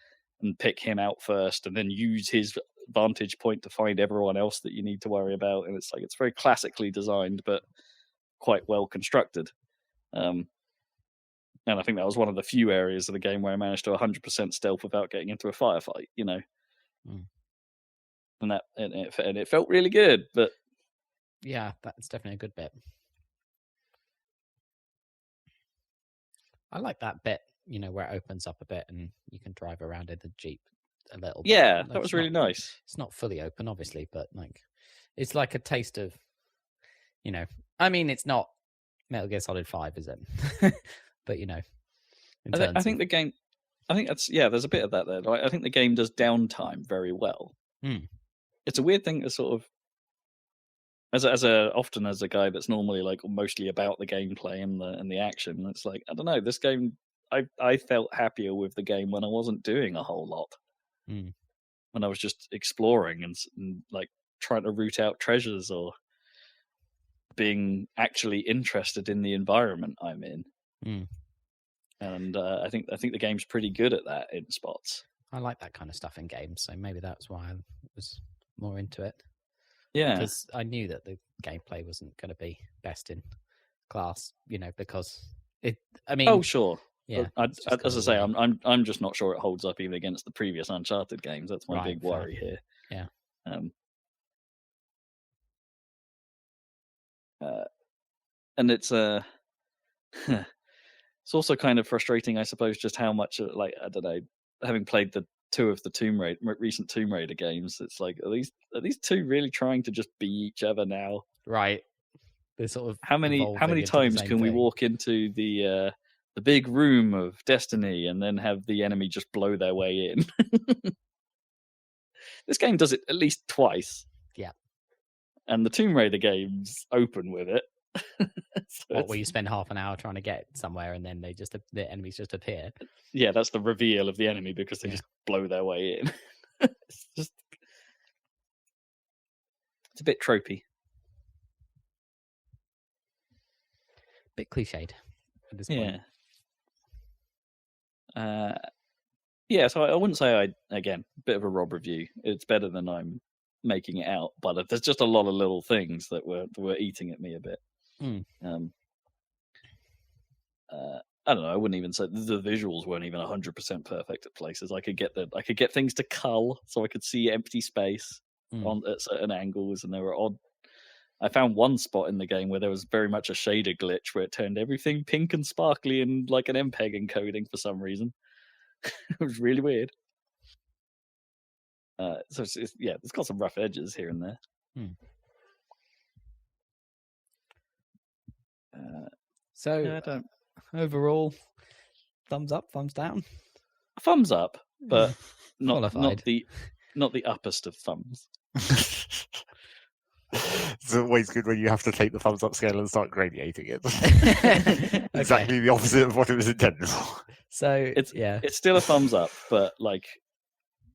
and pick him out first, and then use his vantage point to find everyone else that you need to worry about. And it's like it's very classically designed, but quite well constructed. And I think that was one of the few areas of the game where I managed to 100% stealth without getting into a firefight. And it felt really good. But yeah, that's definitely a good bit. I like that bit, where it opens up a bit and you can drive around in the Jeep a little bit. Yeah, that was really nice. It's not fully open, obviously, but it's like a taste of, I mean, it's not Metal Gear Solid 5, is it? But I think the game, I think there's a bit of that there. Like, I think the game does downtime very well. It's a weird thing to sort of, often as a guy that's normally like mostly about the gameplay and the action. It's like, I don't know, this game, I felt happier with the game when I wasn't doing a whole lot. When I was just exploring and like trying to root out treasures or being actually interested in the environment I'm in. And I think the game's pretty good at that in spots. I like that kind of stuff in games, so maybe that's why I was more into it. Yeah, because I knew that the gameplay wasn't going to be best in class, because it. I mean, oh sure, yeah. As I say, I'm just not sure it holds up even against the previous Uncharted games. That's my big worry here. Yeah. And it's it's also kind of frustrating, I suppose, just how much I don't know, having played the two of the recent Tomb Raider games, it's like, are these two really trying to just be each other now? Right. They're sort of how many times can we walk into the big room of destiny and then have the enemy just blow their way in? This game does it at least twice. Yeah. And the Tomb Raider games open with it. So where you spend half an hour trying to get somewhere and then the enemies just appear. Yeah, that's the reveal of the enemy because they just blow their way in. It's a bit tropey. Bit cliched at this point. Yeah, so I wouldn't say again, bit of a Rob review. It's better than I'm making it out, but there's just a lot of little things that were eating at me a bit. I don't know. I wouldn't even say the visuals weren't even 100% perfect at places. I could get things to cull, so I could see empty space at certain angles, and there were odd. I found one spot in the game where there was very much a shader glitch where it turned everything pink and sparkly and like an MPEG encoding for some reason. It was really weird. So it's got some rough edges here and there. Overall, thumbs up, thumbs down. Thumbs up, but not the uppest of thumbs. It's always good when you have to take the thumbs up scale and start gradiating it. Exactly the opposite of what it was intended for. So it's still a thumbs up, but like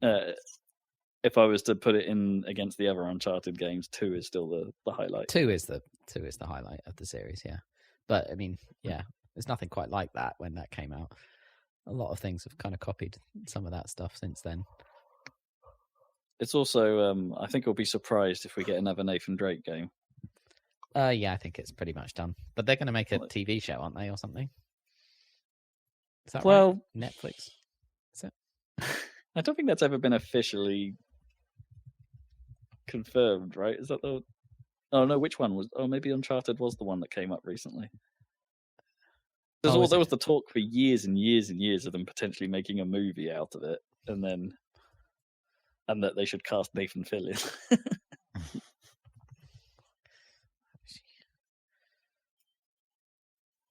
if I was to put it in against the other Uncharted games, 2 is still the highlight. 2 is the highlight of the series, yeah. But I mean, there's nothing quite like that when that came out. A lot of things have kind of copied some of that stuff since then. It's also, I think I'll be surprised if we get another Nathan Drake game. Yeah, I think it's pretty much done. But they're going to make a TV show, aren't they, or something? Is that right? Netflix? Is it? I don't think that's ever been officially confirmed, right? Is that the... Oh, no, which one was... Oh, maybe Uncharted was the one that came up recently. There was the talk for years and years and years of them potentially making a movie out of it, and that they should cast Nathan Fillion.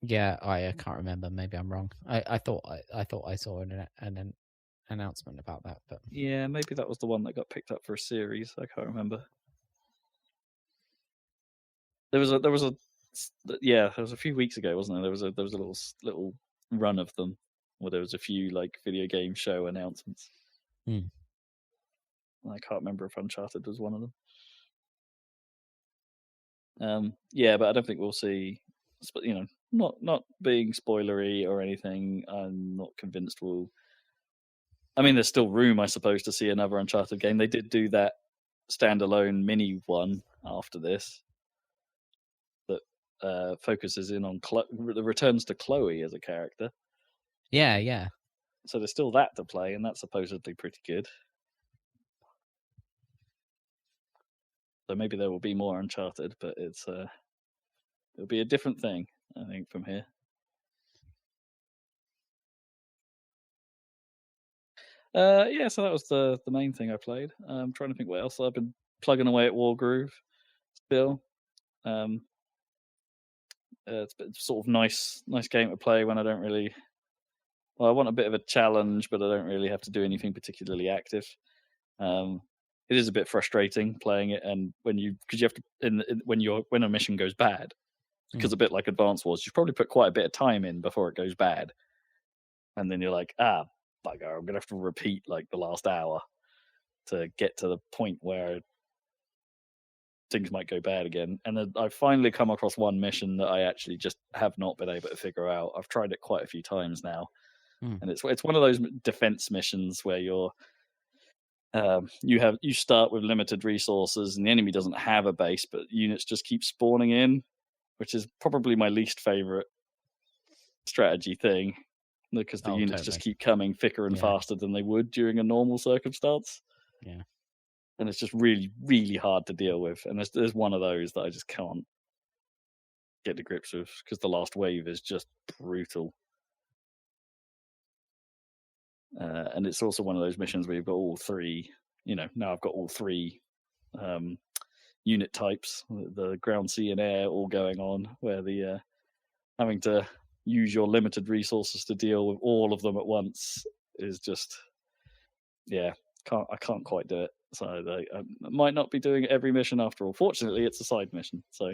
Yeah, I can't remember. Maybe I'm wrong. I thought I saw an announcement about that, but yeah, maybe that was the one that got picked up for a series. I can't remember. There was a few weeks ago, wasn't there? There was a little run of them where there was a few like video game show announcements. I can't remember if Uncharted was one of them. But I don't think we'll see. Not being spoilery or anything. I'm not convinced we'll I mean, there's still room, I suppose, to see another Uncharted game. They did do that standalone mini one after this that focuses in on the returns to Chloe as a character. Yeah. So there's still that to play, and that's supposedly pretty good. So maybe there will be more Uncharted, but it'll be a different thing, I think, from here. Yeah, so that was the main thing I played. I'm trying to think what else. I've been plugging away at Wargroove still. It's sort of nice game to play when I don't really. Well, I want a bit of a challenge, but I don't really have to do anything particularly active. It is a bit frustrating playing it, and because you have to when a mission goes bad, because a bit like Advance Wars, you probably put quite a bit of time in before it goes bad, and then you're like, bugger, I'm gonna have to repeat like the last hour to get to the point where things might go bad again. And then I've finally come across one mission that I actually just have not been able to figure out. I've tried it quite a few times now, and it's one of those defense missions where you start with limited resources, and the enemy doesn't have a base, but units just keep spawning in, which is probably my least favorite strategy thing, because the units just keep coming thicker and faster than they would during a normal circumstance. Yeah. And it's just really, really hard to deal with. And there's one of those that I just can't get to grips with, because the last wave is just brutal. And it's also one of those missions where you've got all three, now I've got all three unit types, the ground, sea, and air, all going on, where the having to use your limited resources to deal with all of them at once is just, I can't quite do it. So I might not be doing every mission after all. Fortunately, it's a side mission, so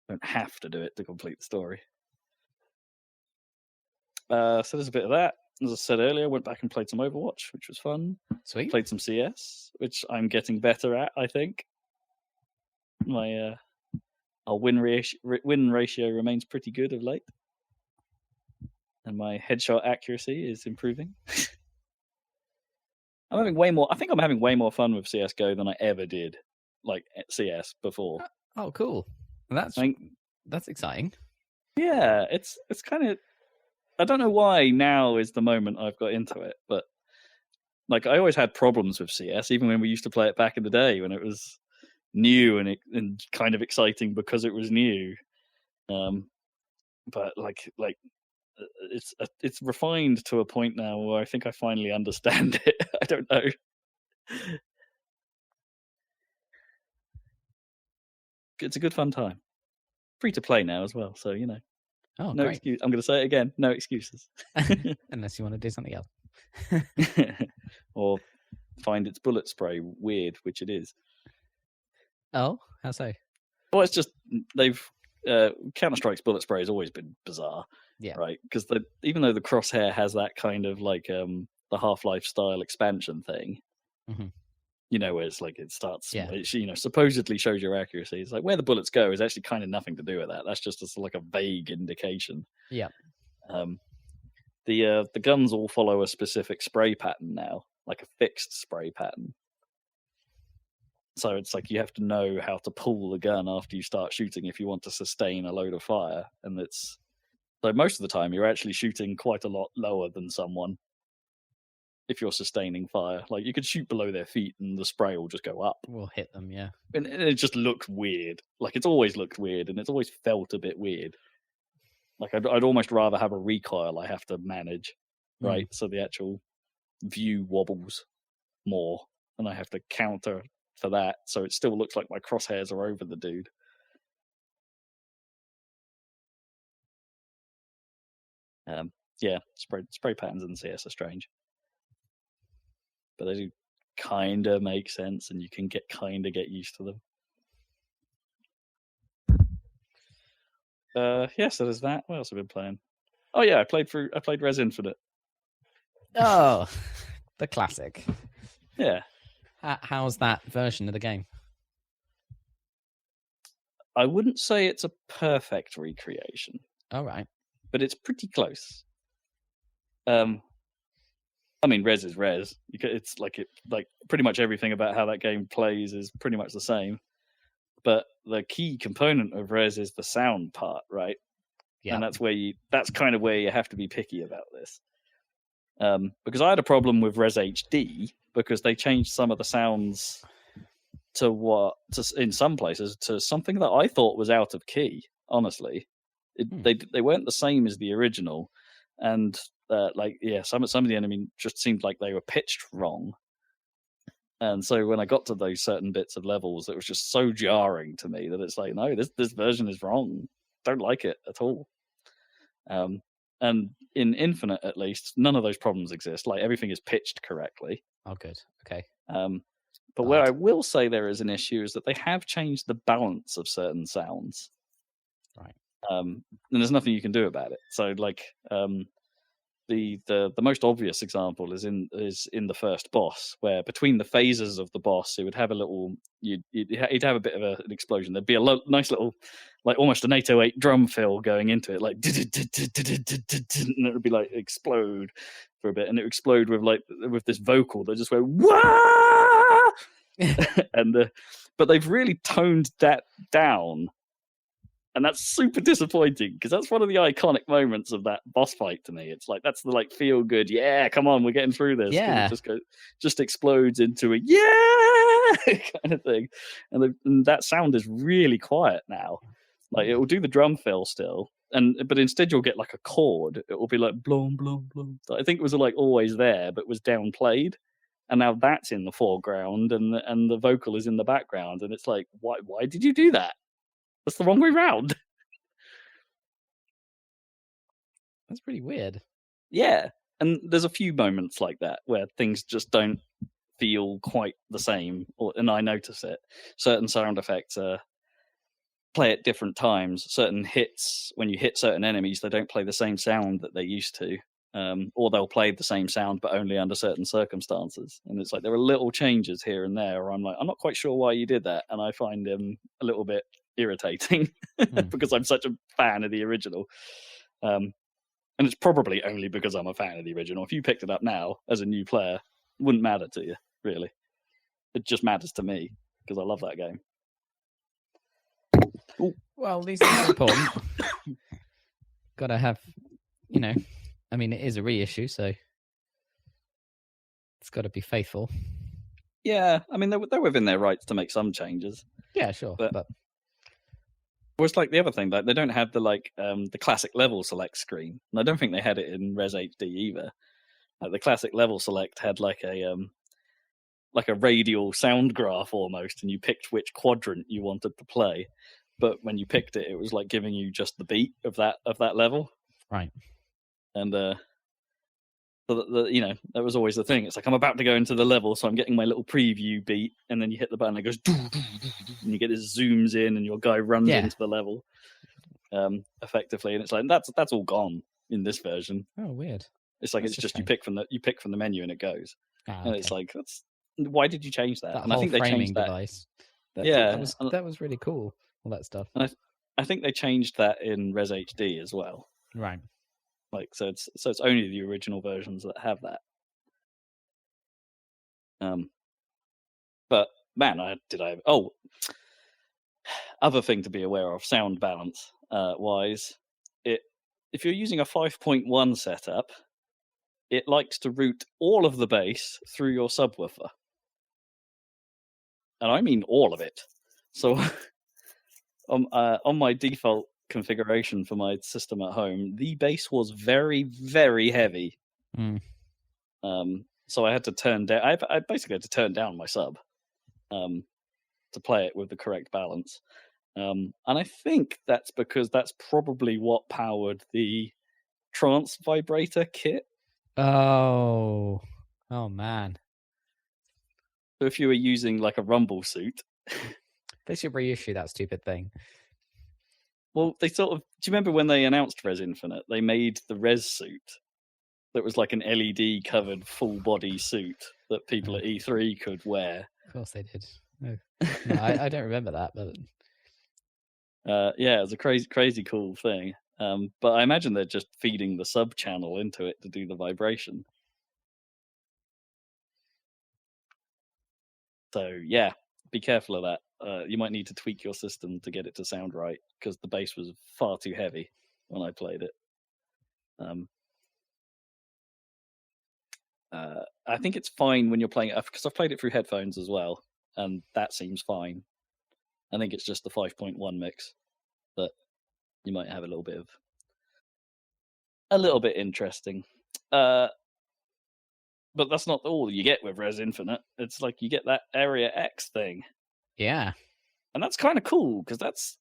don't have to do it to complete the story. So there's a bit of that. As I said earlier, I went back and played some Overwatch, which was fun. Sweet. Played some CS, which I'm getting better at, I think. My our win ratio remains pretty good of late, and my headshot accuracy is improving. I'm having way more fun with CS:GO than I ever did, like CS before. Oh, cool! That's exciting. Yeah, it's kind of. I don't know why now is the moment I've got into it, but like I always had problems with CS, even when we used to play it back in the day when it was new and kind of exciting because it was new. But like it's refined to a point now where I think I finally understand it. I don't know. It's a good fun time. Free to play now as well, so Oh, no great. excuse. I'm going to say it again. No excuses. Unless you want to do something else. Or find its bullet spray weird, which it is. Oh, how so? Well, it's just they've Counter-Strike's bullet spray has always been bizarre, right? Because even though the Crosshair has that kind of like the Half-Life style expansion thing, where it's like it starts, it supposedly shows your accuracy. It's like where the bullets go is actually kind of nothing to do with that. That's just like a vague indication. Yeah. The guns all follow a specific spray pattern now, like a fixed spray pattern. So it's like you have to know how to pull the gun after you start shooting if you want to sustain a load of fire. And so most of the time you're actually shooting quite a lot lower than someone if you're sustaining fire. Like you could shoot below their feet and the spray will just go up. We'll hit them, yeah. And it just looks weird. Like it's always looked weird, and it's always felt a bit weird. Like I'd almost rather have a recoil I have to manage, right? So the actual view wobbles more, and I have to counter for that, so it still looks like my crosshairs are over the dude. Spray patterns in CS are strange, but they do kind of make sense, and you can get used to them. So there's that. What else have I been playing? Oh yeah, I played Res Infinite. Oh, the classic. Yeah. How's that version of the game? I wouldn't say it's a perfect recreation. All right. But it's pretty close. I mean, Res is Res. It's like pretty much everything about how that game plays is pretty much the same. But the key component of Res is the sound part, right? Yeah. And that's kind of where you have to be picky about this. Because I had a problem with Res HD because they changed some of the sounds in some places to something that I thought was out of key. Honestly, they weren't the same as the original, and some of the enemy just seemed like they were pitched wrong. And so when I got to those certain bits of levels, it was just so jarring to me that it's like, no, this version is wrong. Don't like it at all. And in Infinite, at least, none of those problems exist. Like everything is pitched correctly. Oh, good. Okay. But where I will say there is an issue is that they have changed the balance of certain sounds. Right. And there's nothing you can do about it. So like the most obvious example is in the first boss, where between the phases of the boss, it would have a little you'd have a bit of an explosion. There'd be a nice little, like almost an 808 drum fill going into it, like and it would be like explode for a bit, and it would explode with this vocal that just went wah. And but they've really toned that down. And that's super disappointing because that's one of the iconic moments of that boss fight to me. It's like that's the feel good, yeah, come on, we're getting through this. Yeah, it just explodes into a yeah kind of thing, and that sound is really quiet now. Like it will do the drum fill still, but instead you'll get like a chord. It will be like blom blom blom. I think it was like always there, but was downplayed, and now that's in the foreground, and the vocal is in the background, and it's like why did you do that? That's the wrong way round. That's pretty weird. Yeah, and there's a few moments like that where things just don't feel quite the same, and I notice it. Certain sound effects play at different times. Certain hits, when you hit certain enemies, they don't play the same sound that they used to, or they'll play the same sound but only under certain circumstances. And it's like there are little changes here and there where I'm like, I'm not quite sure why you did that, and I find them a little bit irritating because I'm such a fan of the original. And it's probably only because I'm a fan of the original. If you picked it up now as a new player, it wouldn't matter to you, really. It just matters to me because I love that game. Ooh. Well, these things are important. Gotta have, I mean, it is a reissue, so it's got to be faithful. Yeah, I mean, they're within their rights to make some changes. Yeah, sure, but well, it's like the other thing, like they don't have the classic level select screen, and I don't think they had it in Res HD either. Like the classic level select had like a radial sound graph almost, and you picked which quadrant you wanted to play. But when you picked it, it was like giving you just the beat of that level, right? And that was always the thing. It's like I'm about to go into the level, so I'm getting my little preview beat, and then you hit the button, and it goes, and you get this zooms in, and your guy runs into the level, effectively, and it's like that's all gone in this version. Oh, weird. It's like That's it's just you pick from the menu, and it goes, and it's like why did you change that? And I think they changed that. Device. That was really cool. All that stuff. And I think they changed that in Res HD as well. Right. Like so it's only the original versions that have that. But man, other thing to be aware of, sound balance wise, if you're using a 5.1 setup, it likes to route all of the bass through your subwoofer. And I mean all of it. So on my default configuration for my system at home, the bass was very, very heavy. So I had to turn down. I basically had to turn down my sub to play it with the correct balance. And I think that's because that's probably what powered the trance vibrator kit. Oh man. So if you were using like a rumble suit, they should reissue that stupid thing. Well, they do you remember when they announced Res Infinite, they made the Res suit that was like an LED covered full body suit that people at E3 could wear. Of course they did. No, I don't remember that, but yeah, it was a crazy cool thing. But I imagine they're just feeding the sub channel into it to do the vibration. So yeah, be careful of that. You might need to tweak your system to get it to sound right, because the bass was far too heavy when I played it. I think it's fine when you're playing it, because I've played it through headphones as well, and that seems fine. I think it's just the 5.1 mix that you might have a little bit interesting. But that's not all you get with Res Infinite. It's like you get that Area X thing. Yeah. And that's kind of cool, because that's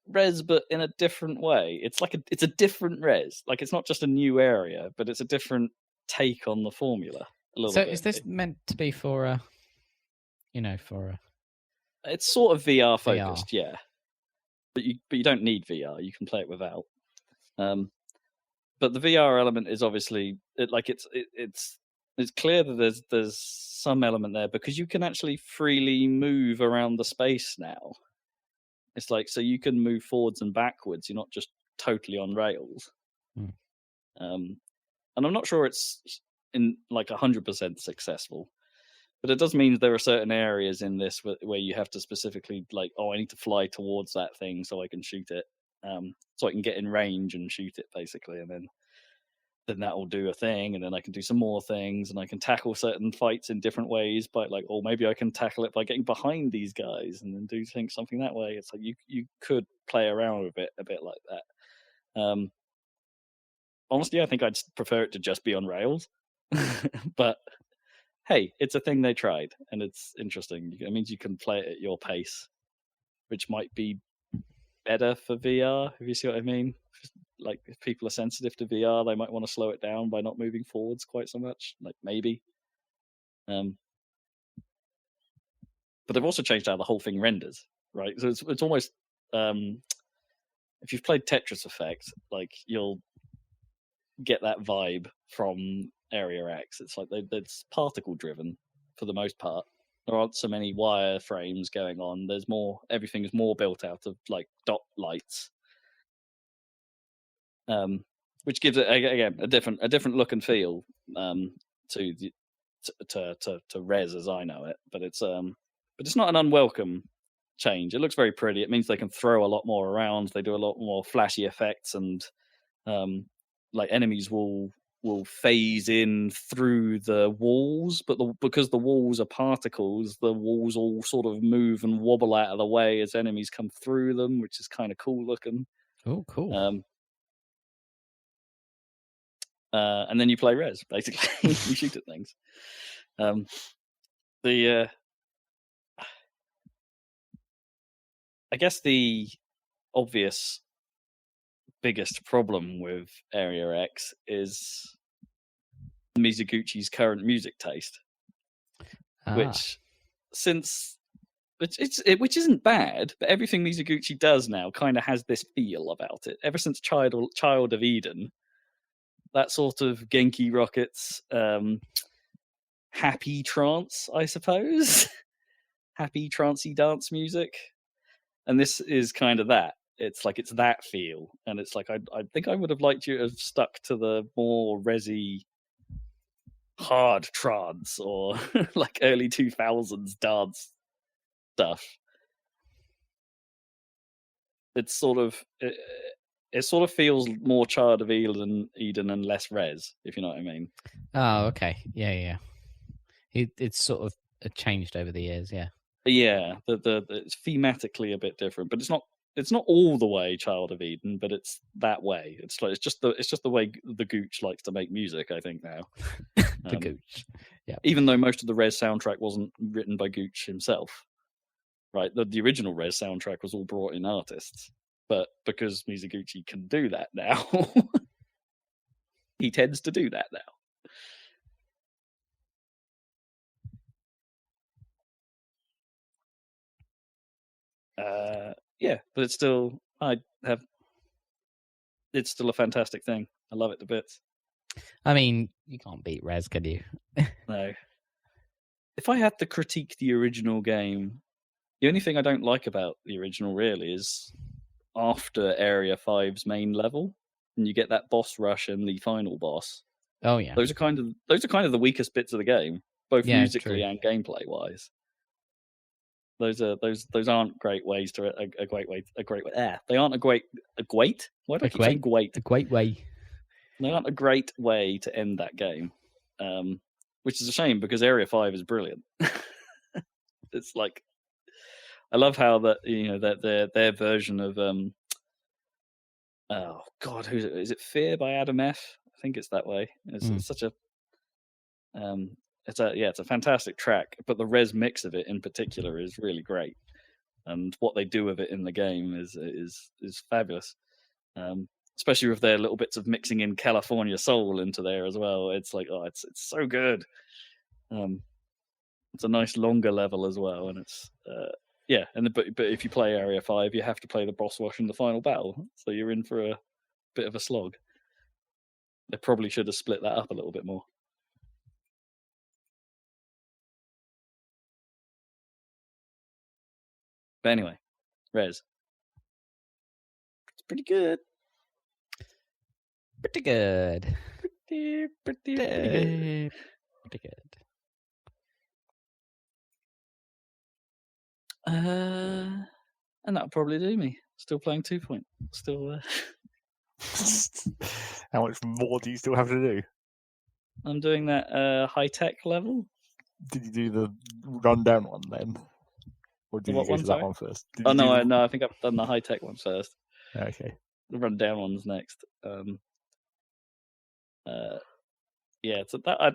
Res, but in a different way. It's like it's a different Res. Like, it's not just a new area, but it's a different take on the formula. So is this meant to be for a, It's sort of VR focused, yeah. But you don't need VR. You can play it without. But the VR element is obviously it's clear that there's some element there, because you can actually freely move around the space now. It's like, so you can move forwards and backwards. You're not just totally on rails. And I'm not sure it's in like 100% successful, but it does mean there are certain areas in this where you have to specifically, like, I need to fly towards that thing so I can shoot it, so I can get in range and shoot it, basically, and then that will do a thing, and then I can do some more things, and I can tackle certain fights in different ways by, like, or maybe I can tackle it by getting behind these guys and then do something that way. It's like you could play around with it a bit like that. Honestly, I think I'd prefer it to just be on rails, but hey, it's a thing they tried, and it's interesting. It means you can play it at your pace, which might be better for VR, if you see what I mean. Like, if people are sensitive to VR, they might want to slow it down by not moving forwards quite so much. Like, maybe. But they've also changed how the whole thing renders, right? So it's almost, if you've played Tetris Effect, like, you'll get that vibe from Area X. It's like it's particle driven for the most part. There aren't so many wireframes going on. There's more. Everything is more built out of, like, dot lights, which gives it, again, a different look and feel to Res as I know it. But it's not an unwelcome change. It looks very pretty. It means they can throw a lot more around. They do a lot more flashy effects, and like, enemies will phase in through the walls, but because the walls are particles, the walls all sort of move and wobble out of the way as enemies come through them, which is kind of cool looking. Oh, cool. And then you play Res, basically. You shoot at things. I guess the obvious biggest problem with Area X is Mizuguchi's current music taste, which isn't bad, but everything Mizuguchi does now kind of has this feel about it. Ever since Child of Eden, that sort of Genki Rockets, happy trance, I suppose, happy trancey dance music, and this is kind of that. It's like, it's that feel, and it's like, I think I would have liked you to have stuck to the more resi hard trance, or like early 2000s dance stuff. It's sort of it sort of feels more Child of Eden and less Res, if you know what I mean. Oh, okay. Yeah. It's sort of changed over the years, yeah. Yeah, it's thematically a bit different, but it's not all the way Child of Eden, but it's that way. It's just the way the Gooch likes to make music, I think, now. The Gooch, yeah. Even though most of the Res soundtrack wasn't written by Gooch himself, right? The original Res soundtrack was all brought in artists, but because Mizuguchi can do that now, he tends to do that now. Yeah, but it's still it's still a fantastic thing. I love it to bits. I mean, you can't beat Res, can you? No. If I had to critique the original game, the only thing I don't like about the original really is after Area 5's main level. and you get that boss rush and the final boss. Oh yeah, Those are kind of the weakest bits of the game, both musically true. and gameplay wise. Those aren't great ways to a great way. They aren't a great. Why do I keep saying great? A great way. They aren't a great way to end that game, which is a shame because Area 5 is brilliant. It's like, I love how that that their version of oh god, who's it? Is it Fear by Adam F? I think it's that way. It's such a it's a fantastic track, but the res mix of it in particular is really great, and what they do with it in the game is fabulous. Especially with their little bits of mixing in California soul into there as well. It's like, oh, it's so good. It's a nice longer level as well, and it's but if you play Area 5, you have to play the boss rush in the final battle, so you're in for a bit of a slog. They probably should have split that up a little bit more. But anyway, Res. It's pretty good. Pretty good. Pretty good. Pretty good. And that'll probably do me. Still playing 2 Point. Still. How much more do you still have to do? I'm doing that high tech level. Did you do the rundown one then? Or did you go to that one first? No, I think I've done the high tech one first. Okay. The rundown one's next. So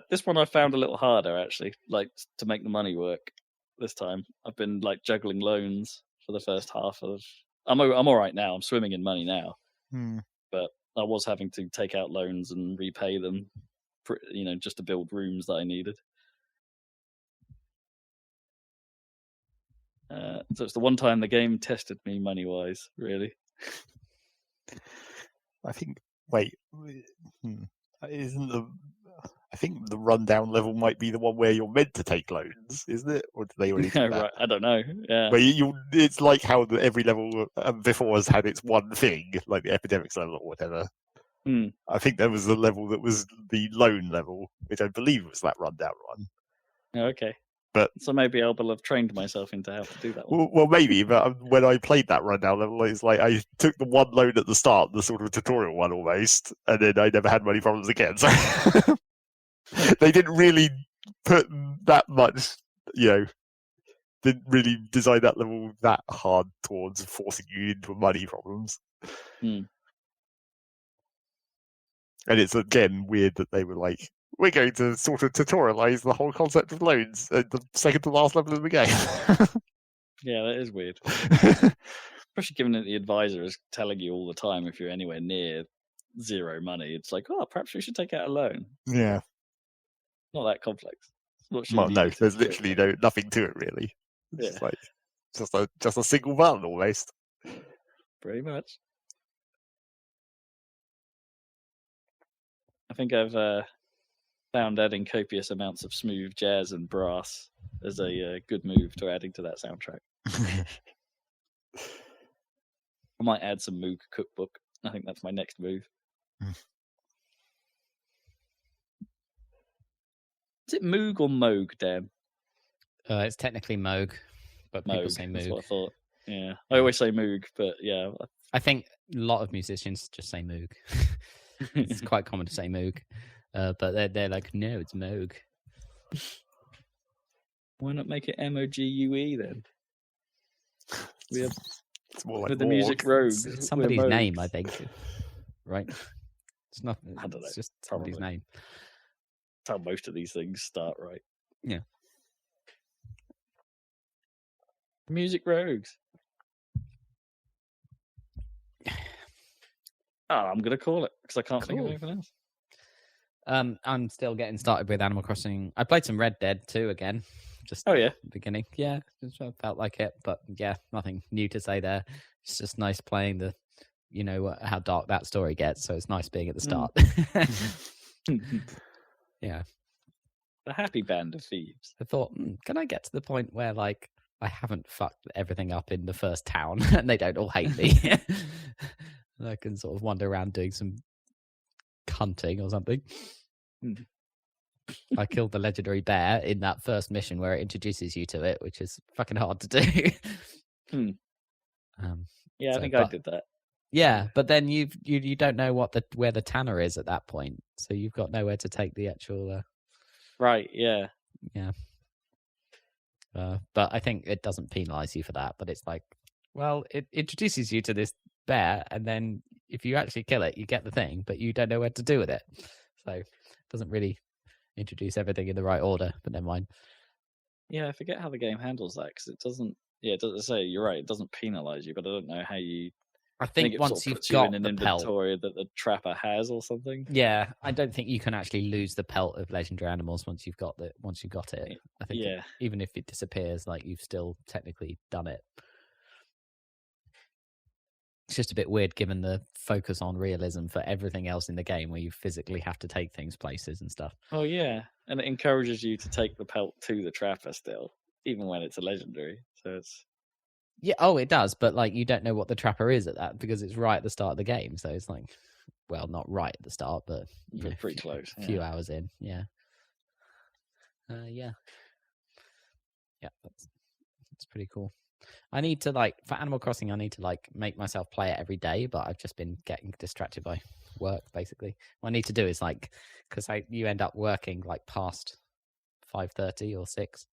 this one I found a little harder actually, like to make the money work this time. I've been like juggling loans for the first half of. I'm all right now. I'm swimming in money now, but I was having to take out loans and repay them, just to build rooms that I needed. So it's the one time the game tested me money-wise, really. I think. Wait, I think the rundown level might be the one where you're meant to take loans, isn't it? Or do they already do that? Right, I don't know. Yeah, but it's like how every level before has had its one thing, like the epidemics level or whatever. I think there was a level that was the loan level, which I believe was that rundown one. Okay. But so maybe I will have trained myself into how to do that one. Well, maybe, but when I played that rundown level, it's like I took the one loan at the start, the sort of tutorial one almost, and then I never had money problems again. So they didn't really put that much, didn't really design that level that hard towards forcing you into money problems. And it's again weird that they were like, we're going to sort of tutorialize the whole concept of loans at the second to last level of the game. Yeah, that is weird. Especially given that the advisor is telling you all the time if you're anywhere near zero money. It's like, oh, perhaps we should take out a loan. Yeah. Not that complex. Well, no, there's literally nothing to it, really. It's like just a single button, almost. Pretty much. I think I've found adding copious amounts of smooth jazz and brass as a good move to adding to that soundtrack. I might add some Moog cookbook. I think that's my next move. Is it Moog or Moog, Dan? It's technically Moog, but people Moog, say Moog. That's what I thought. Yeah, I always say Moog, but yeah. I think a lot of musicians just say Moog. It's quite common to say Moog, but they're like, no, it's Moog. Why not make it MOGUE then? It's more like with the music rogues. It's somebody's name, I think. Right? It's not. I don't know. It's just somebody's name. That's how most of these things start, right? Yeah. Music rogues. I'm going to call it because I can't think of anything else. I'm still getting started with Animal Crossing. I played some Red Dead 2 again. Just the beginning. Yeah, I felt like it, but yeah, nothing new to say there. It's just nice playing the, how dark that story gets. So it's nice being at the start. Yeah. The happy band of thieves. I thought, can I get to the point where like I haven't fucked everything up in the first town and they don't all hate me? And I can sort of wander around doing some hunting or something. Hmm. I killed the legendary bear in that first mission where it introduces you to it, which is fucking hard to do. Yeah, So, I think I did that. Yeah, but then you don't know where the tanner is at that point, so you've got nowhere to take the actual. Right. Yeah. Yeah. But I think it doesn't penalize you for that. But it's like, well, it introduces you to this bear, and then if you actually kill it, you get the thing, but you don't know what to do with it. So it doesn't really introduce everything in the right order. But never mind. Yeah, I forget how the game handles that because it doesn't. Yeah, it doesn't say. You're right. It doesn't penalize you, but I don't know how you. I I think think it once sort of you've puts you got in an the pelt, inventory that the trapper has or something. yeah, I don't think you can actually lose the pelt of legendary animals once you've got it. I think Yeah. even if it disappears, like you've still technically done it. It's just a bit weird given the focus on realism for everything else in the game where you physically have to take things places and stuff. Oh yeah, and it encourages you to take the pelt to the trapper still, even when it's a legendary. So it's Yeah, oh, it does, but like you don't know what the trapper is at that because it's right at the start of the game. So it's like, well, not right at the start, but pretty close. A few hours in, yeah. Yeah, that's pretty cool. I need to for Animal Crossing, I need to make myself play it every day, but I've just been getting distracted by work basically. What I need to do is because you end up working past 5:30 or 6.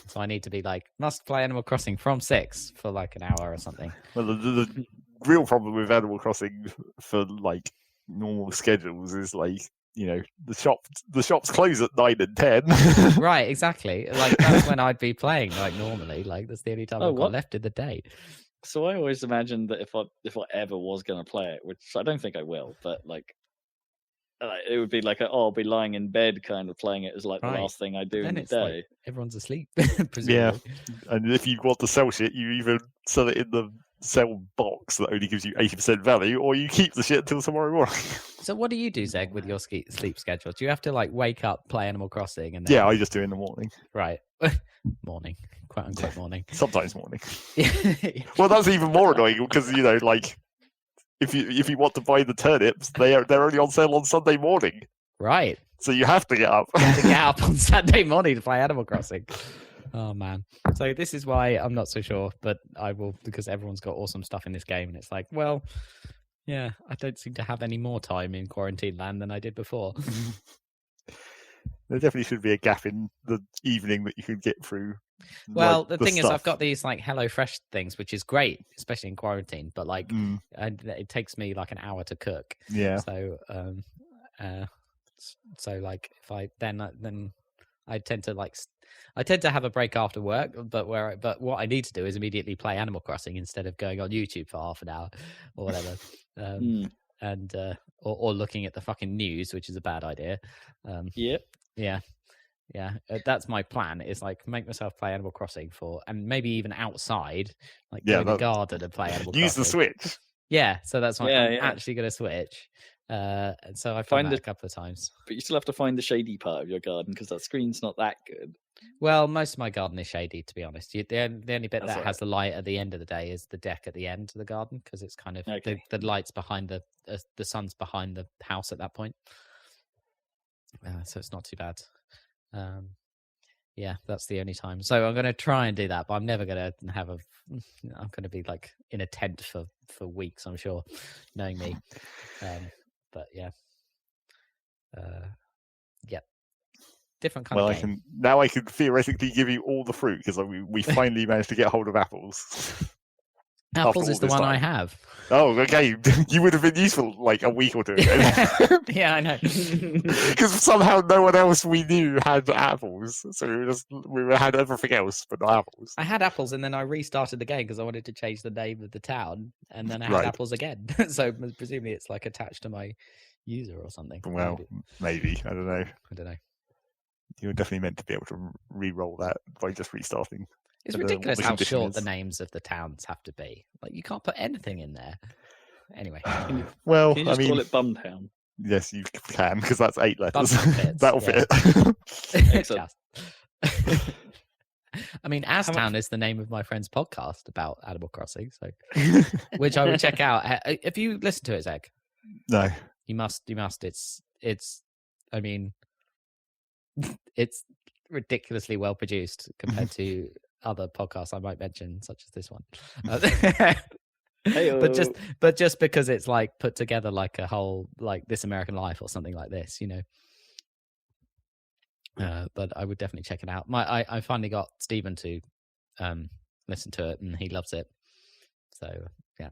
So I need to be must play Animal Crossing from 6 for an hour or something. Well, the real problem with Animal Crossing for normal schedules is the shops close at 9 and 10. Right, exactly. That's when I'd be playing normally. That's the only time I've got left in the day. So I always imagined that if I ever was going to play it, which I don't think I will, but it would be I'll be lying in bed kind of playing it as the last thing I do in the day. Everyone's asleep, presumably. Yeah, and if you want to sell shit, you either sell it in the sell box that only gives you 80% value, or you keep the shit until tomorrow morning. So what do you do, Zeg, with your sleep schedule? Do you have to wake up, play Animal Crossing, and then... Yeah, I just do it in the morning. Right. Morning, quote unquote morning. Sometimes morning. Well, that's even more annoying because if you want to buy the turnips, they're only on sale on Sunday morning. Right. So you have to get up. You have to get up on Saturday morning to play Animal Crossing. Oh man. So this is why I'm not so sure, but I will, because everyone's got awesome stuff in this game, and it's well, yeah, I don't seem to have any more time in quarantine land than I did before. There definitely should be a gap in the evening that you can get through. Well, the thing is, I've got these HelloFresh things, which is great, especially in quarantine. But and it takes me an hour to cook. Yeah. So, if I then I tend to have a break after work. But what I need to do is immediately play Animal Crossing instead of going on YouTube for half an hour or whatever. And or looking at the fucking news, which is a bad idea. Yep. Yeah, that's my plan. Is make myself play Animal Crossing and maybe even outside, go in the garden and play Animal Crossing. Use the Switch. Yeah, so that's why I'm actually going to switch. And so I've done that a couple of times. But you still have to find the shady part of your garden because that screen's not that good. Well, most of my garden is shady, to be honest. The only bit that has the light at the end of the day is the deck at the end of the garden because it's kind of the lights behind the sun's behind the house at that point. So it's not too bad. Yeah, that's the only time. So I'm going to try and do that, but I'm never going to have I'm going to be in a tent for weeks, I'm sure, knowing me. But yeah. Yeah. Different kind of game. I can theoretically give you all the fruit because we finally managed to get hold of apples. Apples is the one I have. Oh, okay. You would have been useful a week or two ago. Yeah, I know. Because somehow no one else we knew had apples, so we had everything else but not apples. I had apples, and then I restarted the game because I wanted to change the name of the town, and then I had apples again. So presumably it's attached to my user or something. Well, maybe. I don't know. You were definitely meant to be able to re-roll that by just restarting. It's ridiculous how short the names of the towns have to be. You can't put anything in there. Anyway. Well, can you just call it Bumtown? Yes, you can, because that's 8 letters. Fits, That'll fit. Excellent. I mean, Aztown is the name of my friend's podcast about Animal Crossing, so which I would check out. Have you listened to it, Zeg? No. You must. It's. I mean, it's ridiculously well produced compared to other podcasts I might mention, such as this one. But just because it's like put together like a whole like This American Life or something like this, but I would definitely check it out. I finally got Stephen to listen to it, and he loves it. So yeah,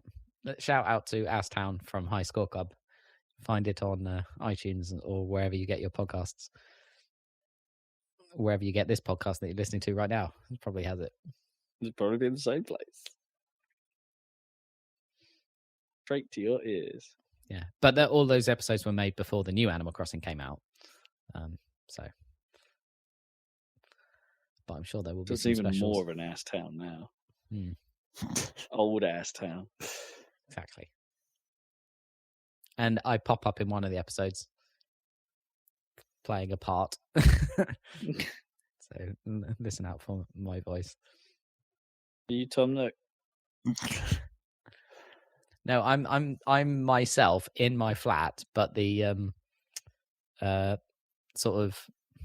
shout out to Asstown from High Score Club. Find it on iTunes or wherever you get your podcasts. Wherever you get this podcast that you're listening to right now, it probably has it. It'd probably be in the same place. Straight to your ears. Yeah, but all those episodes were made before the new Animal Crossing came out. But I'm sure there will be some even specials. more of an ass town now. Old ass town. Exactly. And I pop up in one of the episodes playing a part. So listen out for my voice. Are you Tom Nook? No, I'm myself in my flat, but the sort of,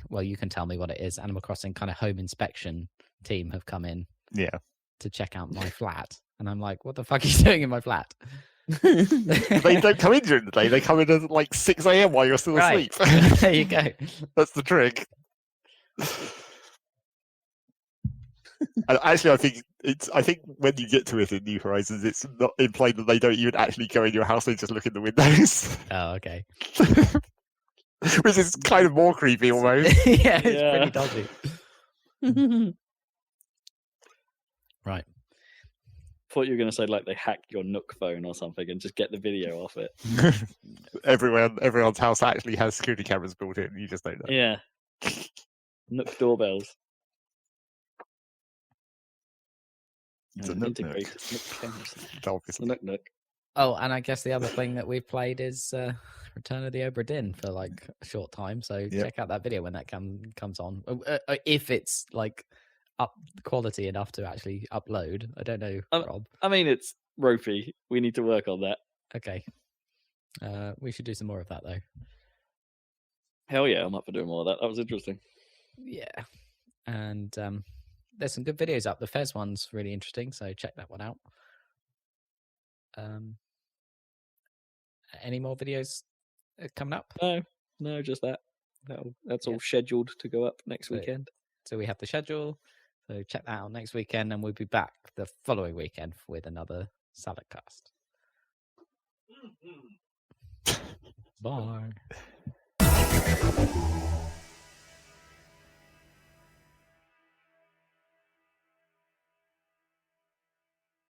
well, you can tell me what it is. Animal Crossing kind of home inspection team have come in, to check out my flat, and I'm like, what the fuck are you doing in my flat? They don't come in during the day. They come in at like 6 a.m. while you're still asleep. There you go. That's the trick. And actually, I think when you get to it in New Horizons, it's not implied that they don't even actually go in your house; they just look in the windows. Oh, okay. Which is kind of more creepy, almost. Yeah, it's pretty dodgy. Right. Thought you were going to say like they hacked your Nook phone or something and just get the video off it. Everyone's house actually has security cameras built in. You just don't know. Yeah. Nook doorbells. It's a Nook. Obviously. Nook. Oh, and I guess the other thing that we've played is Return of the Obra Dinn for like a short time. So check out that video when that comes on. If it's like up quality enough to actually upload. I don't know, Rob. I mean, it's ropey. We need to work on that. Okay. We should do some more of that though. Hell yeah, I'm up for doing more of that. That was interesting. Yeah. And there's some good videos up. The Fez one's really interesting, so check that one out. Any more videos coming up? No, just that. That's all scheduled to go up next weekend. So we have the schedule. So check that out next weekend, and we'll be back the following weekend with another Saladcast. Bye.